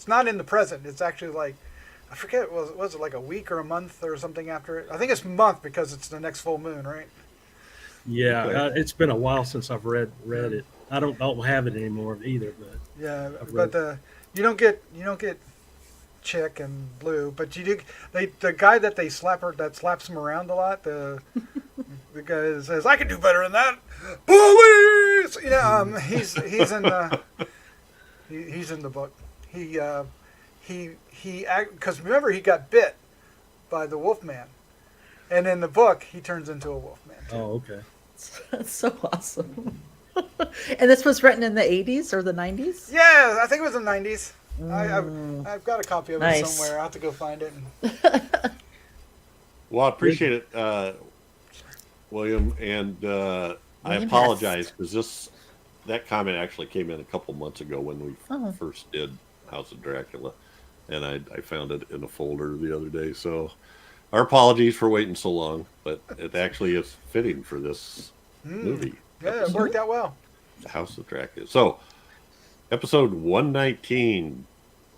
E: not in the present. It's actually like I forget was it like a week or a month or something after it. I think it's a month because it's the next full moon, right?
F: Yeah.
A: Okay.
F: It's been a while since I've read it. I don't have it anymore either, but
E: Yeah,
F: I've
E: but
F: read-
E: you don't get Chick and Blue, but you do. The guy that they slaps him around a lot. The guy that says, "I can do better than that." Police, he's in the he's in the book. He because remember he got bit by the Wolfman, and in the book he turns into a Wolfman too.
F: oh, okay.
D: That's so awesome. And this was written in the 80s or the 90s?
E: Yeah, I think it was in the 90s. I've got a copy of it
D: Nice.
E: somewhere. I'll have to go find it.
A: Well, I appreciate it, William, and I
D: William
A: apologize because that comment actually came in a couple months ago when we
D: Oh.
A: first did House of Dracula, and I found it in a folder the other day. So, our apologies for waiting so long, but it actually is fitting for this movie.
E: Yeah, it worked out well.
A: The House of Dracula. So, episode 119,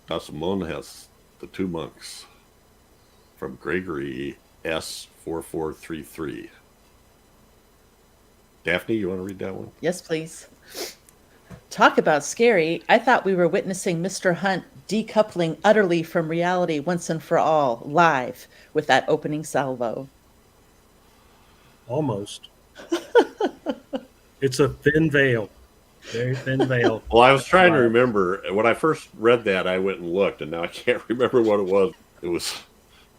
A: Das Monjas, The Two Monks, from Gregory S4433. Daphne, you want to read that one?
D: Yes, please. Talk about scary. I thought we were witnessing Mr. Hunt decoupling utterly from reality once and for all, live, with that opening salvo.
F: Almost. It's a thin veil. Very thin veil.
A: Well, I was trying to remember. When I first read that, I went and looked, and now I can't remember what it was. It was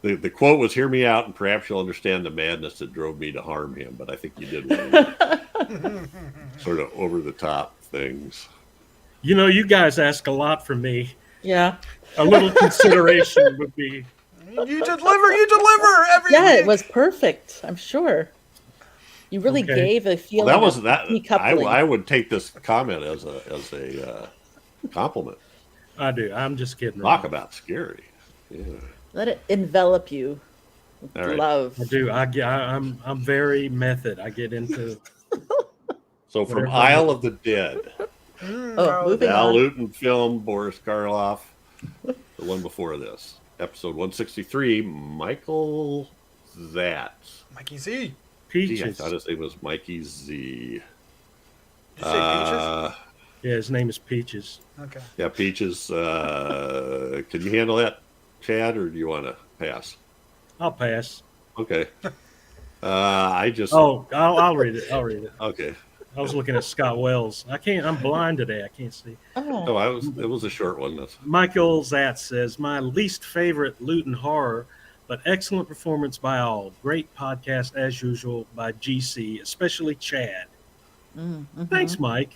A: the quote was, "Hear me out, and perhaps you'll understand the madness that drove me to harm him." But I think you did one sort of over the top things.
F: You know, you guys ask a lot from me.
D: Yeah.
F: A little consideration would be.
E: You deliver every
D: Yeah,
E: week.
D: it was perfect, I'm sure. You really
F: Okay.
D: gave a
A: Well,
D: feeling
A: that was
D: of
A: that.
D: decoupling.
A: I would take this comment as a compliment.
F: I do. I'm just kidding.
A: Talk about scary. Yeah.
D: Let it envelop you with
A: All right.
D: love.
F: I do. I'm very method. I get into.
A: So from
F: Whatever.
A: Isle of the Dead,
D: Oh, moving
A: Val
D: on.
A: Luton film, Boris Karloff, the one before this, episode 163, Michael Zatz.
E: Mikey Z. Did
A: Gee, I
F: Peaches.
A: thought his name was Mikey Z.
E: you say peaches?
F: Yeah, his name is Peaches.
E: Okay.
A: Yeah, Peaches. Can you handle that, Chad, or do you want to pass?
F: I'll pass.
A: Okay. I just.
F: Oh, I'll read it. I'll read it.
A: Okay.
F: I was looking at Scott Wells. I'm blind today. I can't see.
D: Oh,
A: Oh, it was a short one. That's
F: Michael Zatz says, my least favorite Luton horror, but excellent performance by all. Great podcast as usual by GC, especially Chad.
D: mhm.
F: Thanks, Mike.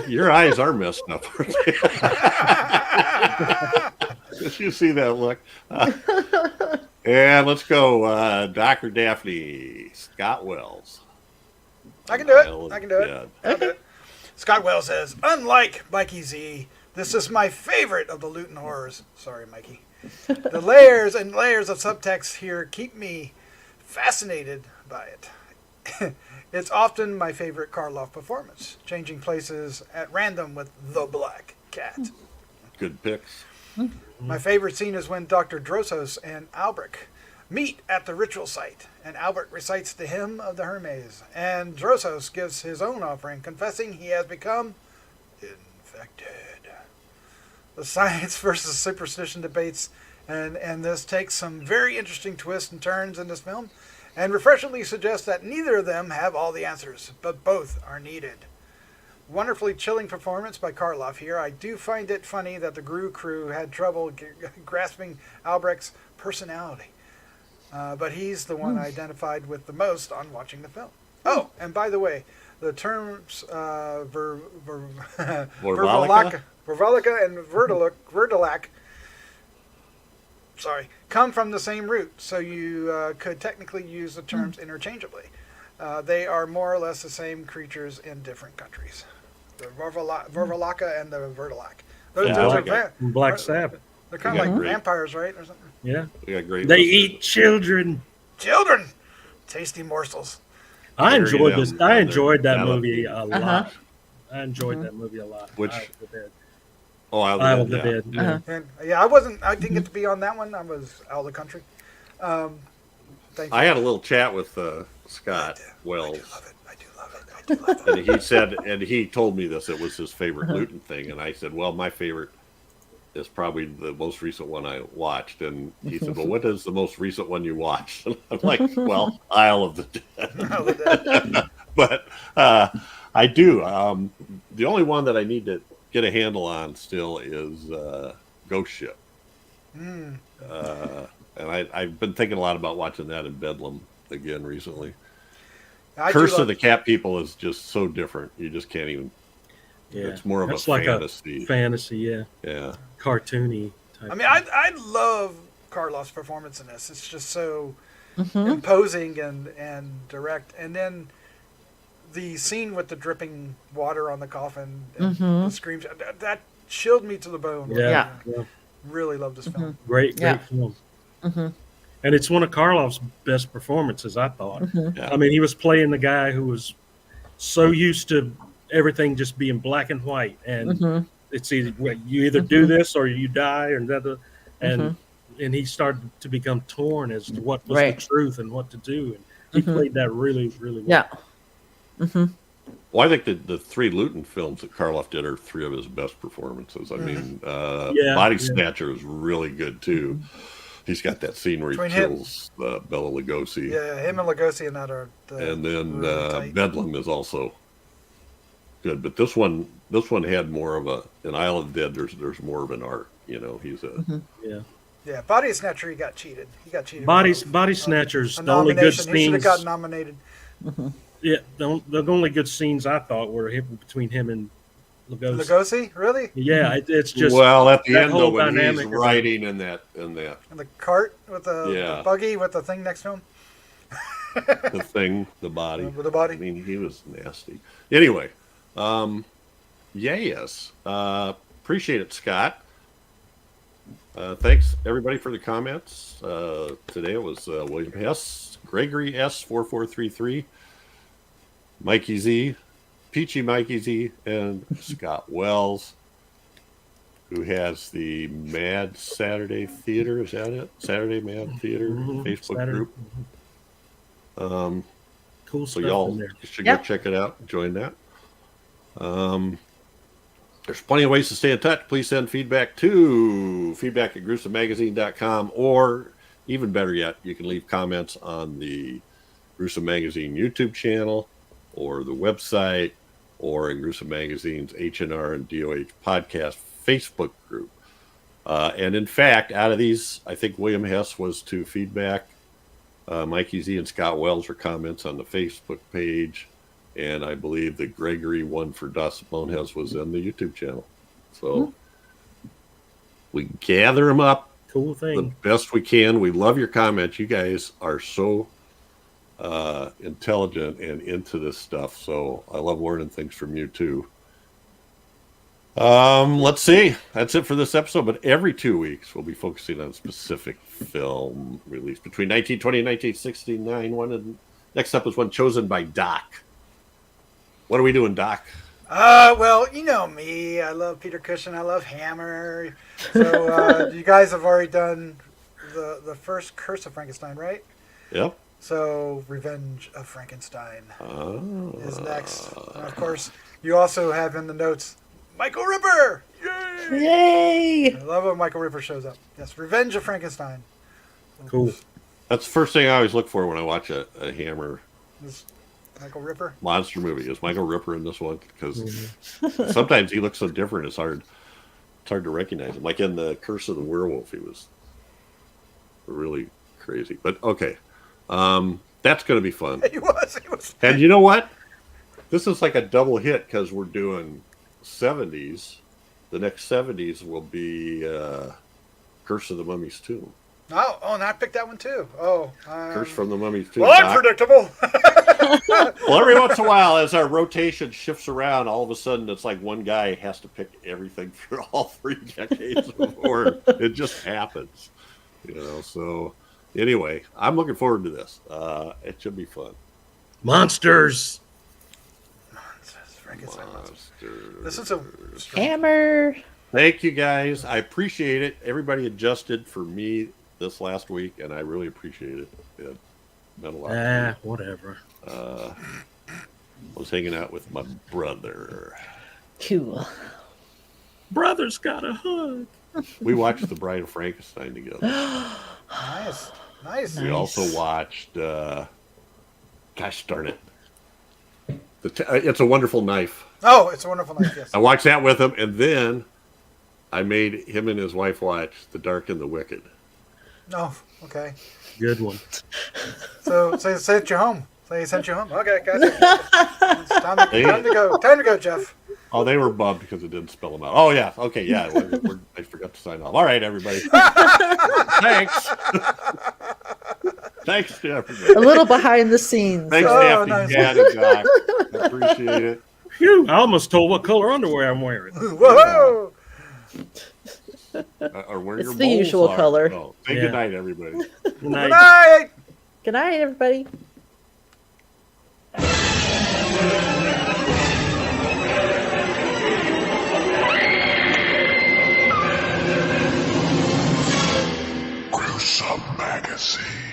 A: your eyes are messed up, aren't they? Did you see that look? And let's go, Dr. Daphne, Scott Wells.
E: I can do it.
A: Isle of
E: I can do it.
A: Dead.
E: I'll do it. Scott Wells says, unlike Mikey Z, this is my favorite of the Luton horrors. Sorry, Mikey. The layers and layers of subtext here keep me fascinated by it. It's often my favorite Karloff performance, changing places at random with the Black Cat.
A: Good picks.
E: My favorite scene is when Dr. Drosos and Albrecht meet at the ritual site, and Albrecht recites the hymn of the Hermes, and Drosos gives his own offering, confessing he has become infected. The science versus superstition debates, and this takes some very interesting twists and turns in this film, and refreshingly suggests that neither of them have all the answers, but both are needed. Wonderfully chilling performance by Karloff here. I do find it funny that the Grue-Crew had trouble grasping Albrecht's personality. But he's the one I identified with the most on watching the film. Oh, and by the way, the terms Vervalica and Verdalac come from the same root, so you could technically use the terms interchangeably. They are more or less the same creatures in different countries. The Vervalaca and the Verdalac. Those are
F: Black Sabbath.
E: They're kind of like vampires, right, or something?
F: Yeah.
A: Great
F: They eat children.
E: Children! Tasty morsels.
F: I enjoyed this. I enjoyed that
A: Battle.
F: movie a lot. I enjoyed that movie a lot.
A: Which-
F: Isle of the Dead.
A: Oh,
F: Isle of the Dead. Yeah.
E: And I didn't get to be on that one. I was out of the country. Thank you.
A: I had a little chat with Scott Wells.
E: I do love it.
A: And he said, and he told me this, it was his favorite Luton thing. And I said, well, my favorite is probably the most recent one I watched. And he said, well, what is the most recent one you watched? And I'm like, well, Isle of the Dead. But I do. The only one that I need to get a handle on still is Ghost Ship. And I've been thinking a lot about watching that in Bedlam again recently. Curse of the Cat People is just so different. You just can't even.
F: Yeah.
A: It's more of
F: That's
A: a
F: like
A: fantasy.
F: Fantasy, yeah.
A: Yeah.
F: Cartoony type.
E: I mean, I love Karloff's performance in this. It's just so imposing and direct. And then the scene with the dripping water on the coffin and the screams, that chilled me to the bone.
F: Yeah.
E: Really love this film.
F: Great film. And it's one of Karloff's best performances, I thought.
A: Yeah.
F: I mean, he was playing the guy who was so used to everything just being black and white, and it's either you either do this or you die, or that, and he started to become torn as to what was the truth and what to do, and he played that really, really well.
D: Yeah.
A: Well, I think the three Luton films that Karloff did are three of his best performances. I mean, Body Snatcher is really good too. He's got that scene where he kills Bela Lugosi.
E: Yeah, him and Lugosi and that are.
A: And then
E: really
A: Bedlam is also good, but this one had more of in Isle of the Dead. There's more of an art. You know, he's a
E: Yeah, Body Snatcher. He got cheated.
F: Body Snatcher's the only good scenes.
E: He should have gotten nominated.
F: Yeah, the only good scenes I thought were between him and Lugosi.
E: Lugosi, really?
F: Yeah, it's just
A: at the end
F: whole
A: though when he's
F: dynamic
A: riding in that
E: And the cart with the buggy with the thing next to him.
A: the body
E: With the body.
A: I mean, he was nasty. Anyway, yes, appreciate it, Scott. Thanks everybody for the comments. Today it was William Hess, Gregory S4433, Mikey Z, Peachy Mikey Z, and Scott Wells, who has the Mad Saturday Theater. Is that it? Saturday Mad Theater Facebook group.
F: Cool
A: So
F: stuff
A: y'all
F: in there.
A: should go check it out. Join that. There's plenty of ways to stay in touch. Please send feedback to feedback@gruesomemagazine.com, or even better yet, you can leave comments on the Gruesome Magazine YouTube channel or the website, or in Gruesome Magazine's H&R and DOH podcast Facebook group. And in fact, out of these, I think William Hess was to feedback. Mikey Z and Scott Wells were comments on the Facebook page. And I believe the Gregory one for Das Boneheads was in the YouTube channel. So we gather them up
F: Cool
A: the
F: thing.
A: best we can. We love your comments. You guys are so intelligent and into this stuff. So I love learning things from you too. Let's see. That's it for this episode. But every 2 weeks, we'll be focusing on a specific film released between 1920 and 1969. Next up is one chosen by Doc. What are we doing, Doc?
E: Well, you know me. I love Peter Cushing. I love Hammer. So you guys have already done the first Curse of Frankenstein, right?
A: Yep.
E: So Revenge of Frankenstein is next. And of course, you also have in the notes Michael Ripper. Yay!
D: Yay!
E: I love when Michael Ripper shows up. Yes, Revenge of Frankenstein.
F: Cool.
A: That's the first thing I always look for when I watch a Hammer
E: Is Michael Ripper.
A: monster movie. Is Michael Ripper in this one? Because sometimes he looks so different, it's hard to recognize him. Like in the Curse of the Werewolf, he was really crazy. But okay, that's going to be fun.
E: He was.
A: And you know what? This is like a double hit because we're doing 70s. The next 70s will be Curse of the Mummy's Tomb.
E: Oh, and I picked that one too. Oh,
A: Curse from the Mummy's Tomb.
E: well, I'm
A: Doc.
E: predictable.
A: Well, every once in a while, as our rotation shifts around, all of a sudden it's like one guy has to pick everything for all 3 decades before it just happens. So anyway, I'm looking forward to this. It should be fun.
F: Monsters.
E: Frankenstein.
A: Monsters.
E: This is a
D: Hammer.
A: Thank you guys. I appreciate it. Everybody adjusted for me this last week, and I really appreciate it. It meant a lot.
F: Whatever.
A: I was hanging out with my brother.
D: Cool.
F: Brother's got a hug.
A: We watched The Bride of Frankenstein together.
E: nice.
A: We
D: Nice.
A: also watched, gosh darn it, It's a Wonderful Knife.
E: Oh, It's a Wonderful Life. Yes.
A: I watched that with him, and then I made him and his wife watch The Dark and the Wicked.
E: Oh, okay.
F: Good one.
E: So they sent you home. They sent you home. Okay, gotcha. It's time to go. Time to go, Jeff.
A: Oh, they were bummed because it didn't spell them out. Oh, yeah. Okay, yeah. I forgot to sign off. All right, everybody. Thanks. Thanks to everybody.
D: A little behind the scenes.
A: Thanks,
E: Oh,
A: Daphne,
E: nice.
A: Dad, and Doc. I appreciate it.
F: Phew, I almost told what color underwear I'm wearing.
E: Whoa!
A: Or where
D: It's
A: your
D: the
A: moles
D: usual
A: are.
D: color.
A: Oh, say
F: Yeah.
A: good night, everybody.
F: Good
E: Good
F: night.
E: night.
D: Good night, everybody.
C: Gruesome Magazine.